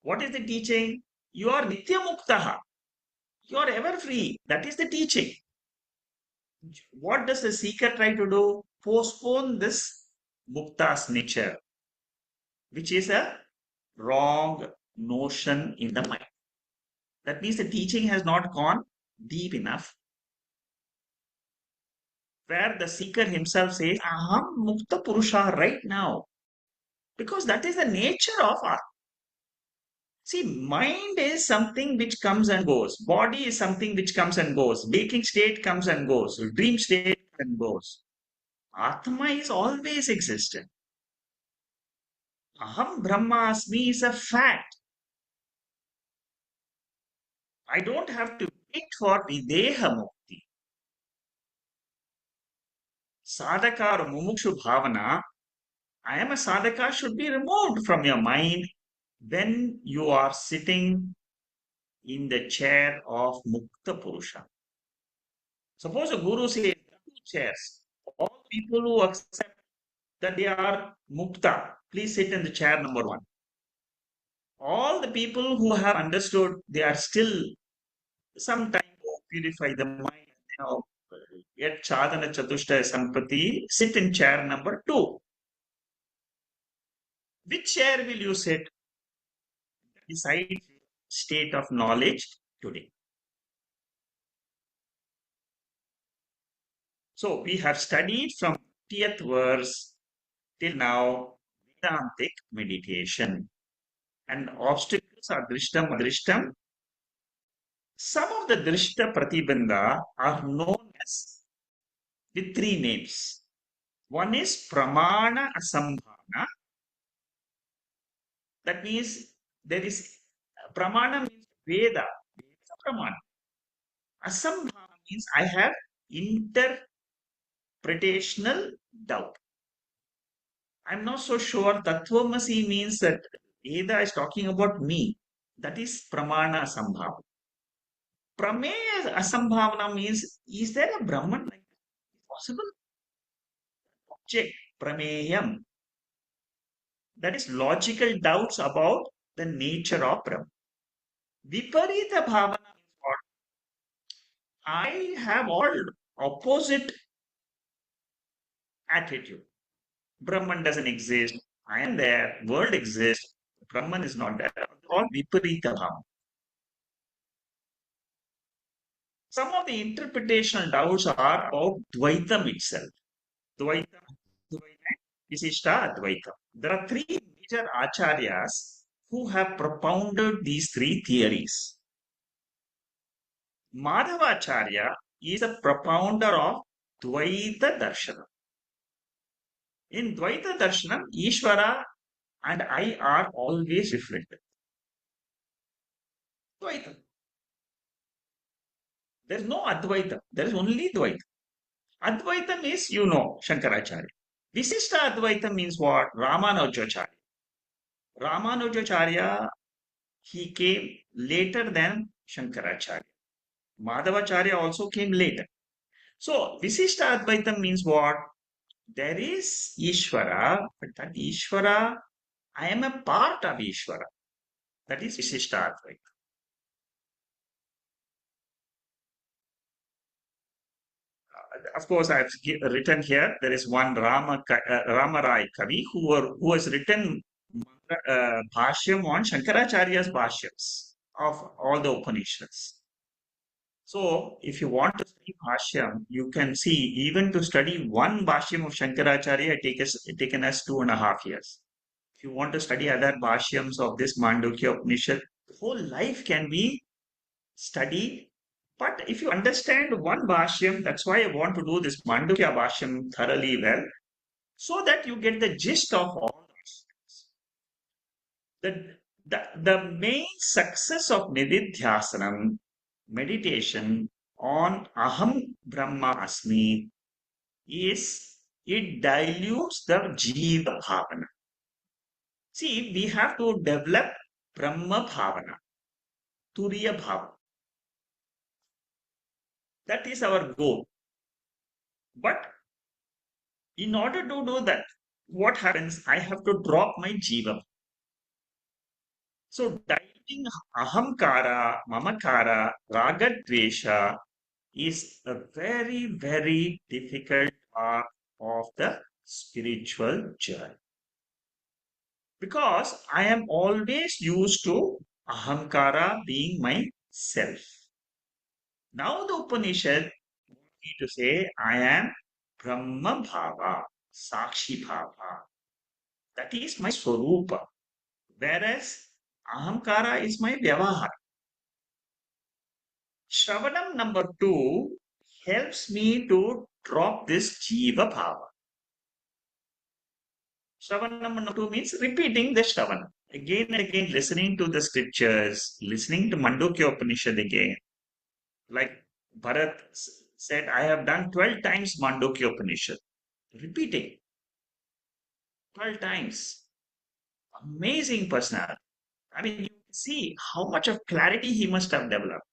What is the teaching? You are Nitya Muktaha. You are ever free. That is the teaching. What does the seeker try to do? Postpone this Mukta's nature, which is a wrong notion in the mind. That means the teaching has not gone deep enough, where the seeker himself says, Aham Mukta Purusha right now. Because that is the nature of art. See, mind is something which comes and goes. Body is something which comes and goes. Waking state comes and goes. Dream state and goes. Atma is always existent. Aham Brahmasmi is a fact. I don't have to wait for Videha Mukti. Sadhaka or Mumukshu Bhavana, I am a sadhaka should be removed from your mind when you are sitting in the chair of Mukta Purusha. Suppose a guru says, there are two chairs. All people who accept that they are Mukta, please sit in the chair number one. All the people who have understood they are still some time to purify the mind, yet Chadana Chatushtaya Sampati, sit in chair number two. Which chair will you sit? Decide state of knowledge today. So we have studied from 20th verse till now Vedantic meditation. And obstacles are drishtam, adrishtam. Some of the drishta pratibandha are known as with three names. One is pramana asambhana. That means there is pramana means Veda. Veda is a pramana. Asambhana means I have interpretational doubt. I'm not so sure Tattvamasi means that Veda is talking about me. That is pramana asambhava. Prameya asambhavana means is there a Brahman like that? Possible? Object, prameyam. That is logical doubts about the nature of Brahman. Viparita bhavana means what? I have all opposite attitude. Brahman doesn't exist. I am there. World exists. Brahman is not there. All viparita bhavana. Some of the interpretational doubts are about Dvaitam itself. Dvaitam, Advaita, Visishta Advaita. There are three major acharyas who have propounded these three theories. Madhavacharya is a propounder of Dvaita Darshanam. In Dvaita Darshanam, Ishvara and I are always reflected. Dvaita. There is no Advaita. There is only Dvaita. Advaitam is, Shankaracharya. Visishta Advaita means what? Ramanujacharya. Ramanujacharya, he came later than Shankaracharya. Madhavacharya also came later. So, Visishta Advaitam means what? There is Ishvara, but that Ishvara, I am a part of Ishvara. That is Visishta Advaita. Of course, I've written here, there is one Ramarai Kavi who has written Bhashyam on Shankaracharya's Bhashyams of all the Upanishads. So, if you want to study Bhashyam, you can see even to study one Bhashyam of Shankaracharya, it taken us 2.5 years. If you want to study other Bhashyams of this Mandukya Upanishad, the whole life can be studied. But if you understand one Bhashyam, that's why I want to do this Mandukya Bashyam thoroughly well, so that you get the gist of all the, the main success of Nididhyasanam, meditation on Aham Brahma Asmi, is it dilutes the Jiva Bhavana. See, we have to develop Brahma Bhavana, Turiya Bhavana. That is our goal. But in order to do that, what happens? I have to drop my Jiva. So diluting ahamkara, mamakara, ragadvesha is a very, very difficult part of the spiritual journey. Because I am always used to ahamkara being my self. Now the Upanishad wants me to say I am Brahma Bhava, Sakshi Bhava. That is my Swarupa. Whereas ahamkara is my Vyavahara. Shravanam number two helps me to drop this Jiva Bhava. Shravanam number two means repeating the Shravanam. Again and again, listening to the scriptures, listening to Mandukya Upanishad again. Like Bharat said, I have done 12 times Mandukya Upanishad. Repeating 12 times. Amazing personality. I mean, you see how much of clarity he must have developed.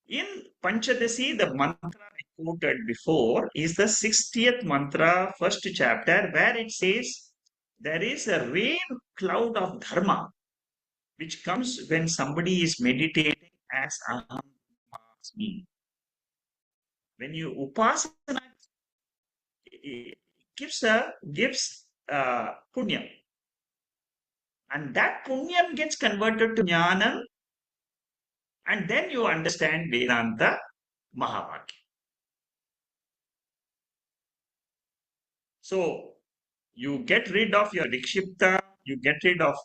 In Panchadasi, the mantra I quoted before is the 60th mantra, first chapter, where it says there is a rain cloud of dharma which comes when somebody is meditating as aham brahmasmi. When you upasana, it gives punyam, and that punyam gets converted to jnanam, and then you understand Vedanta Mahavakya. So you get rid of your Vikshipta, you get rid of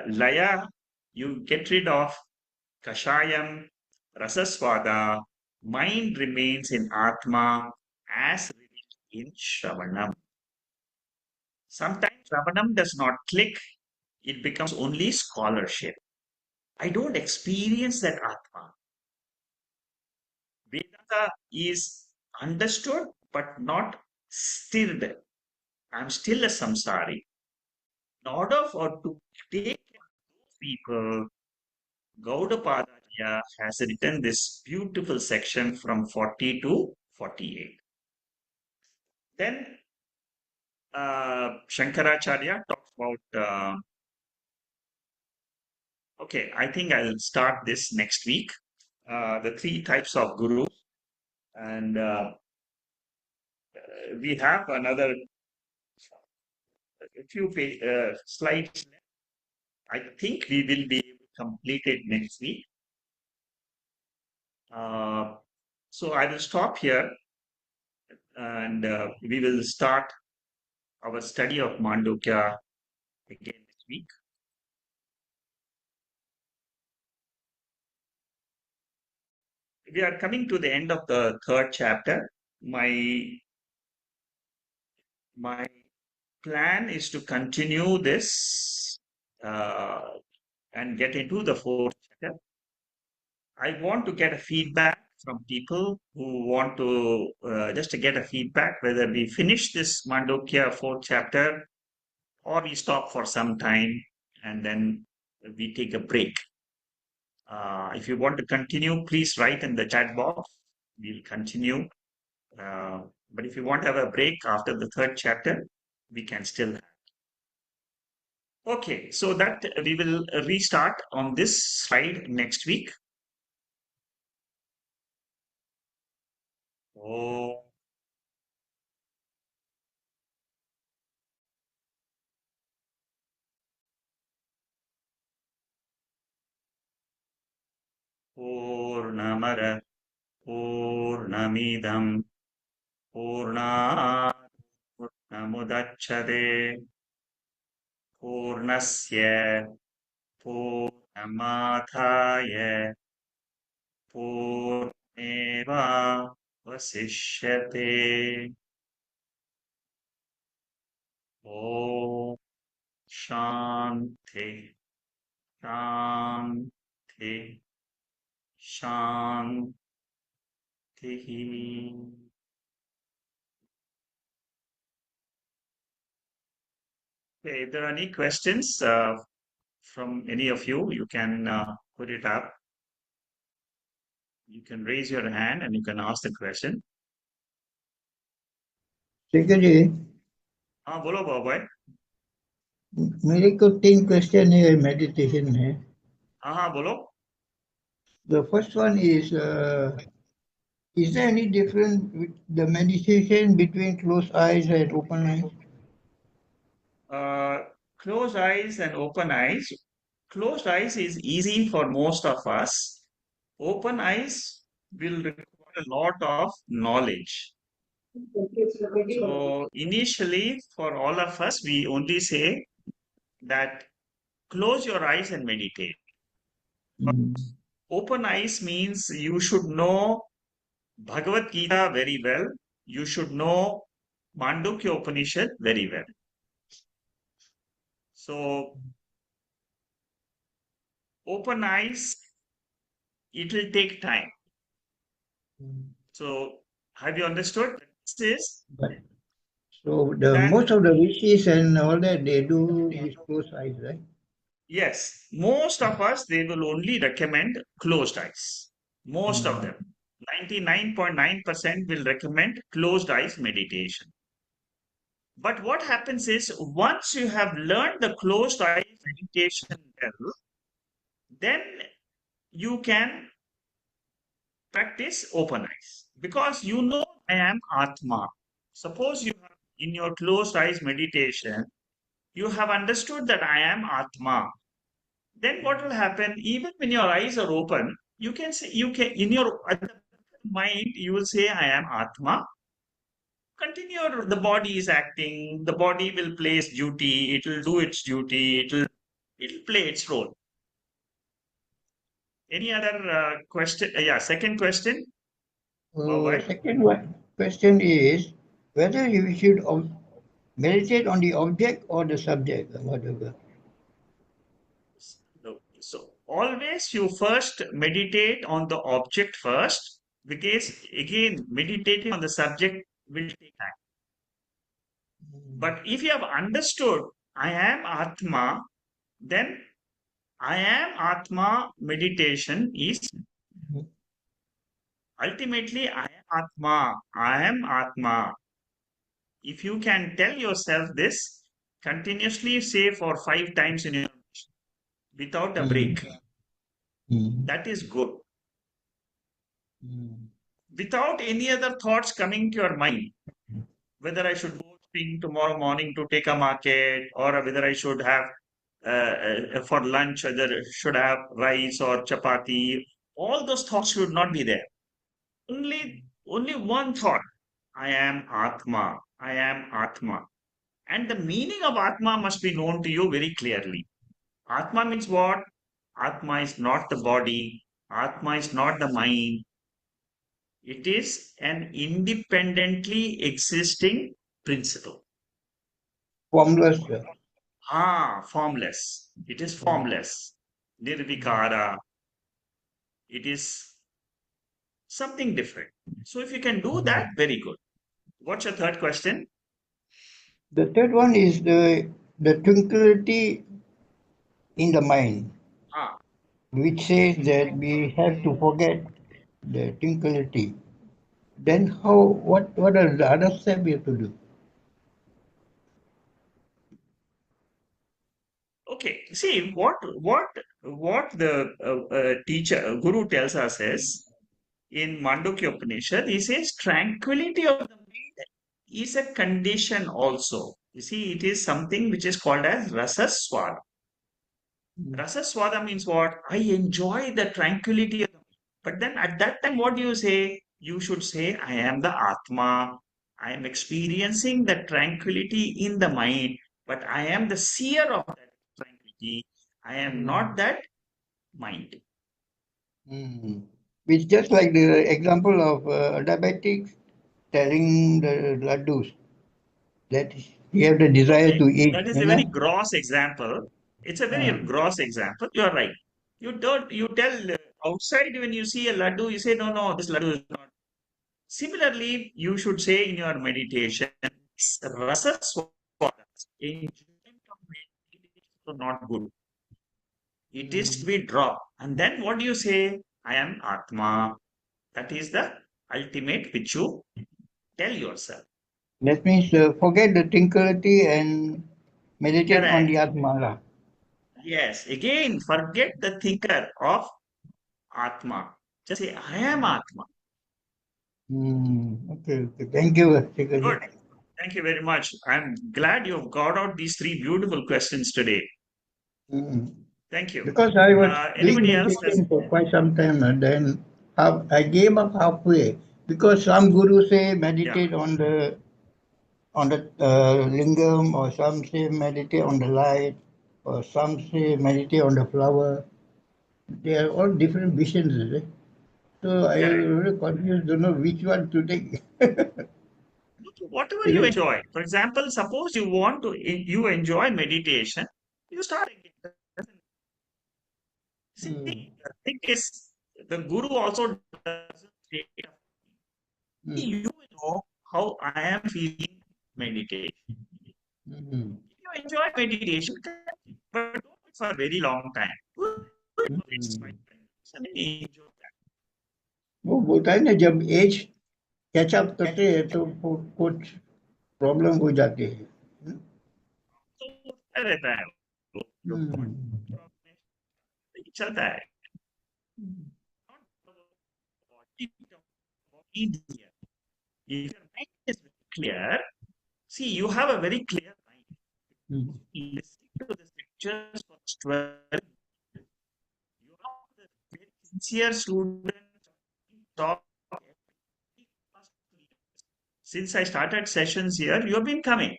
Laya, you get rid of Kashayam, Rasaswada, mind remains in Atma as revealed in Shravanam. Sometimes Shravanam does not click, it becomes only scholarship. I don't experience that Atma. Vedanta is understood but not stirred. I'm still a samsari. In order for to take care of those people, Gaudapadacharya has written this beautiful section from 40 to 48. Then Shankaracharya talks about, okay, I think I'll start this next week. The three types of gurus. And we have another a few slides left. I think we will be able to complete it next week. So I will stop here and we will start our study of Mandukya again next week. We are coming to the end of the third chapter. My plan is to continue this and get into the fourth chapter. I want to get a feedback from people who want to just to get a feedback whether we finish this Mandukya fourth chapter or we stop for some time and then we take a break. If you want to continue, please write in the chat box. We'll continue. But if you want to have a break after the third chapter, we can still have. Okay, so that we will restart on this slide next week. Oh. Purnamara Purnamidam Purnat Purnamudachyate Purnasya Purnamadhaya Purneva Vasishyate. Om Shanti Shanti Shanti. Okay, if there are any questions from any of you, you can put it up. You can raise your hand and you can ask the question. ठीक है जी हाँ बोलो बाबा। मेरे को 3 question है meditation में. हाँ हाँ बोलो. The first one is there any difference with the meditation between closed eyes and open eyes? Uh, Closed eyes and open eyes. Closed eyes is easy for most of us. Open eyes will require a lot of knowledge. So initially, for all of us, we only say that close your eyes and meditate. Mm. Open eyes means you should know Bhagavad Gita very well. You should know Mandukya Upanishad very well. So open eyes, it will take time. So have you understood? This is But, so the that most of the rishis and all that they do with closed eyes, right? yes, most of us they will only recommend closed eyes. Most of Mm. them. 99.9% will recommend closed eyes meditation. But what happens is once you have learned the closed eyes meditation well, then you can practice open eyes because you know I am Atma. Suppose you have in your closed eyes meditation, you have understood that I am Atma. Then what will happen? Even when your eyes are open, you can say you can in your at the mind you will say I am Atma. Continue. The body is acting. The body will play its duty. It will do its duty. It'll play its role. Any other question? Yeah, second question. Why? Second one question is whether you should meditate on the object or the subject or whatever. So always you first meditate on the object first, because again meditating on the subject will take time. But if you have understood I am Atma, then I am Atma meditation is ultimately I am Atma. I am Atma. If you can tell yourself this, continuously say for 5 times in your without a Mm. break, Mm. that is good. Mm. Without any other thoughts coming to your mind, whether I should go shopping tomorrow morning to take a market, or whether I should have for lunch, whether I should have rice or chapati, all those thoughts should not be there. Only one thought. I am Atma. I am Atma. And the meaning of Atma must be known to you very clearly. Atma means what? Atma is not the body. Atma is not the mind. It is an independently existing principle. Formless. Formless. It is Mm. formless. Nirvikara. It is something different. So if you can do that, very good. What's your third question? The third one is the tranquility in the mind, Ah, which says that we have to forget the tranquility. Then how? What are the other steps we have to do? okay. See what the teacher guru tells us is in Mandukya Upanishad. He says tranquility of the mind is a condition also. You see, it is something which is called as rasaswada. Rasaswada means what? I enjoy the tranquility of the mind. But then at that time, what do you say? You should say, I am the Atma. I am experiencing the tranquility in the mind, but I am the seer of that tranquility. I am not Mm. that mind. Mm. It's just like the example of diabetics telling the laddus that you have the desire Okay, to eat, that is you a very know. gross example. It's a very Uh, gross example. You are right. You tell outside when you see a laddu, you say, no, no, this laddu is not. Similarly, you should say in your meditation, rasa swada, enjoyment of meditation is not good. It is to mm. be dropped. And then what do you say? I am Atma. That is the ultimate which you tell yourself. That means forget the tranquility and meditate on the Correct. Atmala. Yes. Again, forget the thinker of Atma. Just say, I am Atma. Okay, okay. Thank you, Shekharji. Good. Thank you very much. I'm glad you've got out these three beautiful questions today. Mm. Thank you. Because I was doing Anybody else has? meditation for quite some time, and then I gave up halfway because some gurus say Yeah, meditate on the lingam, or some say meditate on the light, or some say meditate on the flower. They are all different visions, is it? So I correct. really confused, don't know which one to take. Whatever Is you it? enjoy. For example, suppose you want to, you enjoy meditation, you start again. See, Mm, the thing is, the guru also doesn't say, mm, you know how I am feeling meditation. mm, If you enjoy meditation, but don't do it for a very long time. Do it for its 5 mm. minutes and then enjoy that. वो बोलता है ना जब as catch up करते हैं तो कुछ problem हो जाती है. तो होता रहता है वो Hmm. चलता है. Easier. If your mind is clear, see, you have a very clear mind. Hmm. Listen to the scriptures for 12. You are the very sincere student. Talk since I started sessions here, you have been coming.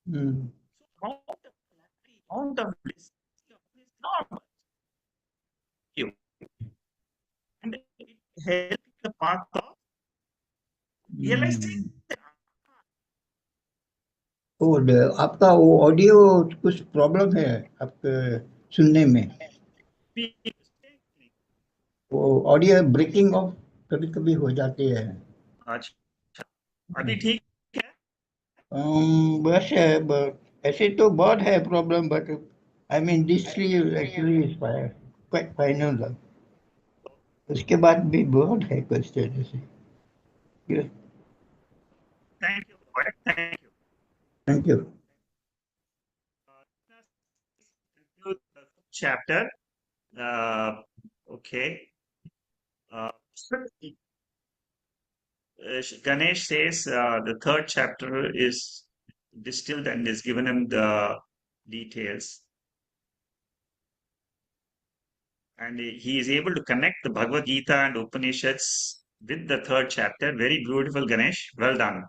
Hmm. So amount of clarity, amount of bliss is normal. You and it helps the path of realizing Hmm. आपका वो audio कुछ problem है आपके सुनने में. the वो audio breaking of कभी कभी हो जाती है. अच्छा अभी ठीक है. बस है ऐसे तो बहुत है problem, but I mean this actually is quite final. उसके बाद भी बहुत है क्वेश्चन ऐसे. Thank you, Rohit. Thank you. Thank you. Conclude the chapter. Uh, okay. Uh, Ganesh says the third chapter is distilled and is given him the details. And he is able to connect the Bhagavad Gita and Upanishads with the third chapter. Very beautiful, Ganesh. Well done.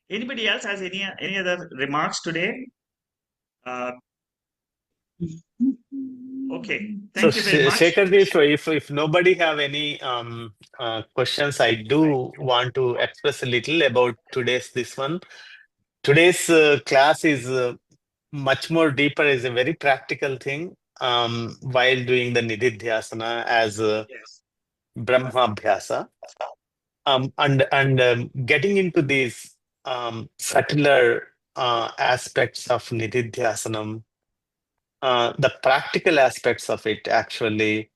Anybody else has any other remarks today? Uh, okay. So, Thank you very much. Shekhar, if nobody have any questions, I do want to express a little about today's this one. Today's class is much more deeper, is a very practical thing while doing the Nididhyasana as Yes. Brahmabhyasa. And getting into these subtler aspects of Nididhyasanam, the practical aspects of it actually.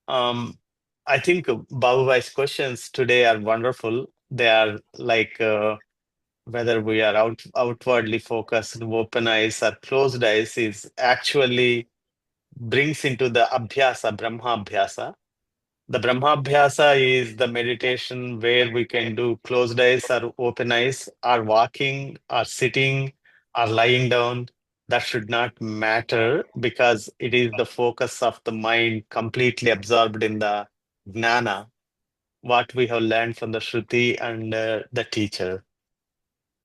I think Babubai's questions today are wonderful. They are like whether we are outwardly focused, open eyes, or closed eyes, is actually brings into the abhyasa, Brahma abhyasa. The Brahma abhyasa is the meditation where we can do closed eyes or open eyes, or walking, or sitting, or lying down. That should not matter because it is the focus of the mind completely absorbed in the jnana, what we have learned from the Shruti and the teacher.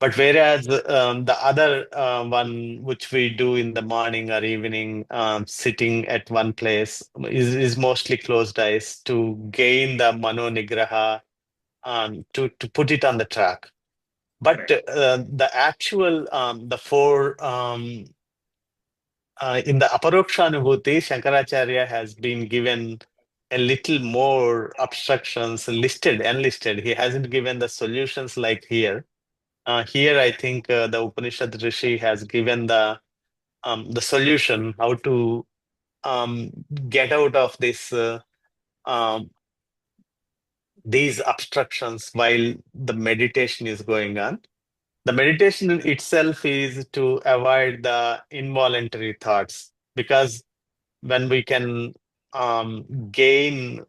But whereas the other one, which we do in the morning or evening, sitting at one place, is mostly closed eyes to gain the mano nigraha, to put it on the track. But Correct. the actual, the four, in the Aparokshanubhuti, Shankaracharya has been given a little more obstructions listed, enlisted. He hasn't given the solutions like here. Here, I think the Upanishad Rishi has given the solution how to um, get out of this um, these obstructions while the meditation is going on. The meditation in itself is to avoid the involuntary thoughts, because when we can gain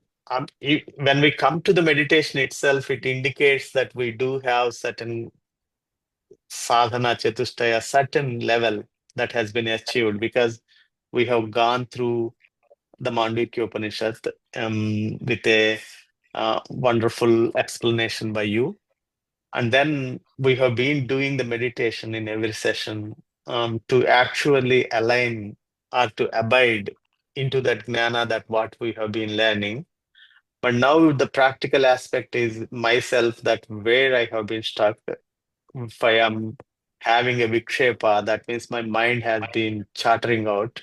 when we come to the meditation itself, it indicates that we do have certain sadhana chatustaya, certain level that has been achieved, because we have gone through the Mandukya Upanishad with a wonderful explanation by you. And then we have been doing the meditation in every session to actually align or to abide into that jnana, that what we have been learning. But now the practical aspect is myself, that where I have been stuck, if I am having a vikshepa, that means my mind has been chattering out,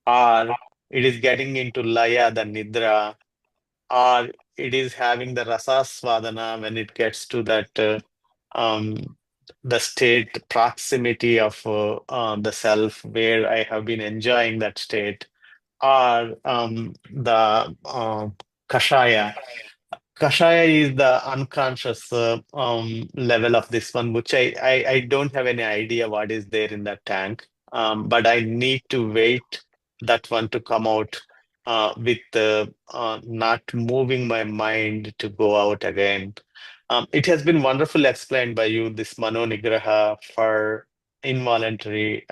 or it is getting into laya, the nidra, or it is having the rasasvadana when it gets to that um, the state proximity of the self, where I have been enjoying that state, or the kashaya. Kashaya is the unconscious level of this one, which I don't have any idea what is there in that tank. But I need to wait that one to come out with not moving my mind to go out again. It has been wonderfully explained by you, this mano nigraha for involuntary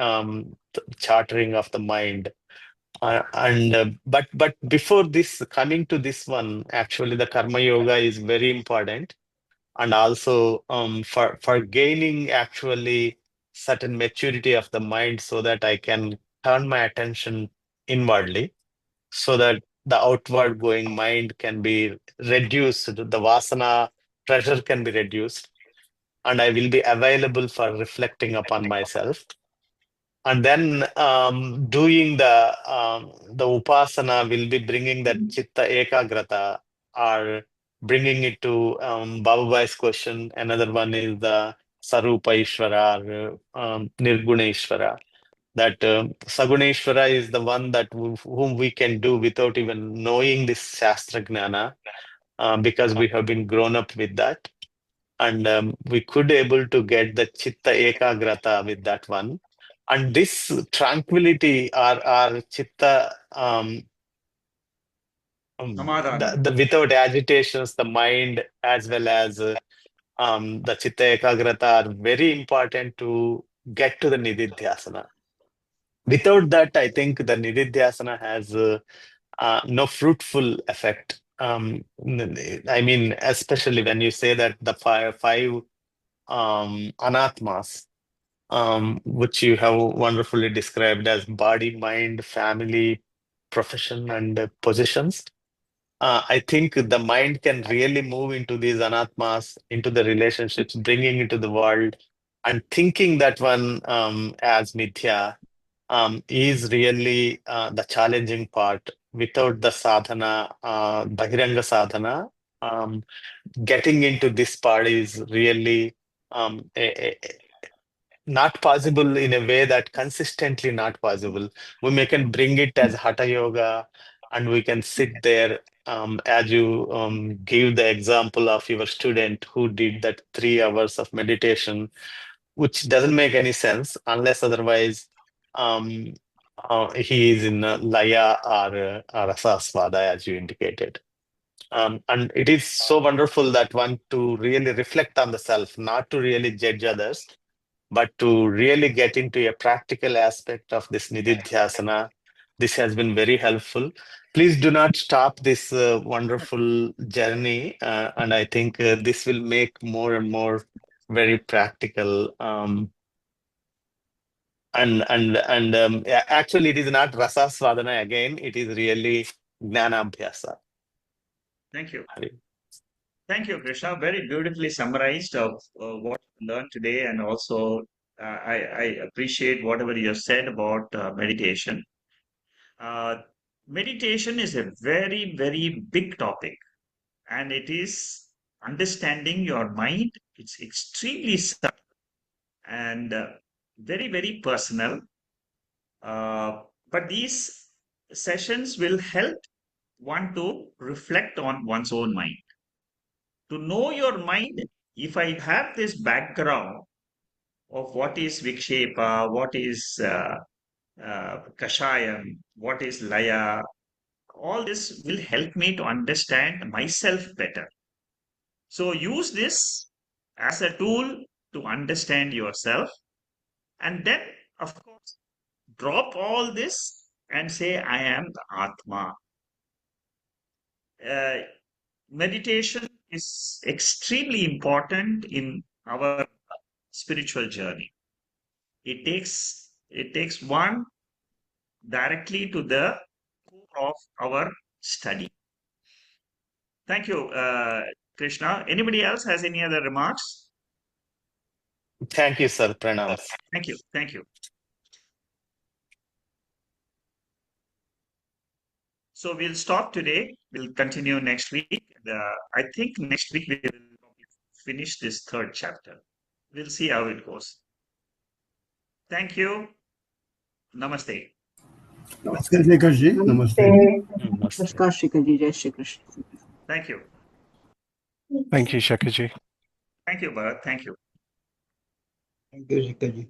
chartering of the mind. But before this, coming to this one, actually the karma yoga is very important, and also for gaining actually certain maturity of the mind, so that I can turn my attention inwardly, so that the outward going mind can be reduced, the vasana pressure can be reduced, and I will be available for reflecting upon myself. And then doing the upasana will be bringing that chitta ekagrata, or bringing it to Baba Bhai's question. Another one is the Sarupa Ishvara, or Nirguna Ishvara. That Saguna is the one that whom we can do without even knowing this Shastra Gnana, because we have been grown up with that. And we could able to get the chitta ekagrata with that one, and this tranquility, or chitta Samadhanam. the without agitations, the mind, as well as the chitta ekagrata, are very important to get to the nididhyasana. Without that, I think the nididhyasana has no fruitful effect. I mean, especially when you say that the five anatmas, which you have wonderfully described as body, mind, family, profession, and positions. I think the mind can really move into these anatmas, into the relationships, bringing into the world, and thinking that one as mithya is really the challenging part. Without the sadhana, bahiranga sadhana, um, getting into this part is really not possible, in a way that consistently not possible. We may can bring it as hatha yoga, and we can sit there, as you give the example of your student who did that 3 hours of meditation, which doesn't make any sense unless otherwise um, he is in laya, or rasasvada, as you indicated. And it is so wonderful that one to really reflect on the self, not to really judge others, but to really get into a practical aspect of this nididhyasana. This has been very helpful. Please do not stop this wonderful journey, and I think this will make more and more very practical. Actually, it is not rasa swadhana again. It is really jnanabhyasa. Thank you. Thank you, Krishna. Very beautifully summarized of what you learned today, and also I appreciate whatever you have said about meditation. Uh, Meditation is a very, very big topic, and it is understanding your mind. It's extremely subtle and very, very personal. But these sessions will help one to reflect on one's own mind. To know your mind, if I have this background, of what is Vikshepa, what is Kashayam, what is Laya. All this will help me to understand myself better. So use this as a tool to understand yourself. And then, of course, drop all this and say, I am the Atma. Meditation is extremely important in our spiritual journey. It takes one directly to the core of our study. Thank you, Krishna. Anybody else has any other remarks? Thank you, sir. Pranams. Thank you. Thank you. So we'll stop today. We'll continue next week. I think next week we will finish this third chapter. We'll see how it goes. Thank you. Namaste. नमस्कार शेखर जी नमस्ते Namaste. नमस्कार शेखर जी जय Shri Krishna Thank you. Thank you, Shekaji. Thank you, Bharat. Thank you. Thank you, Shikha ji.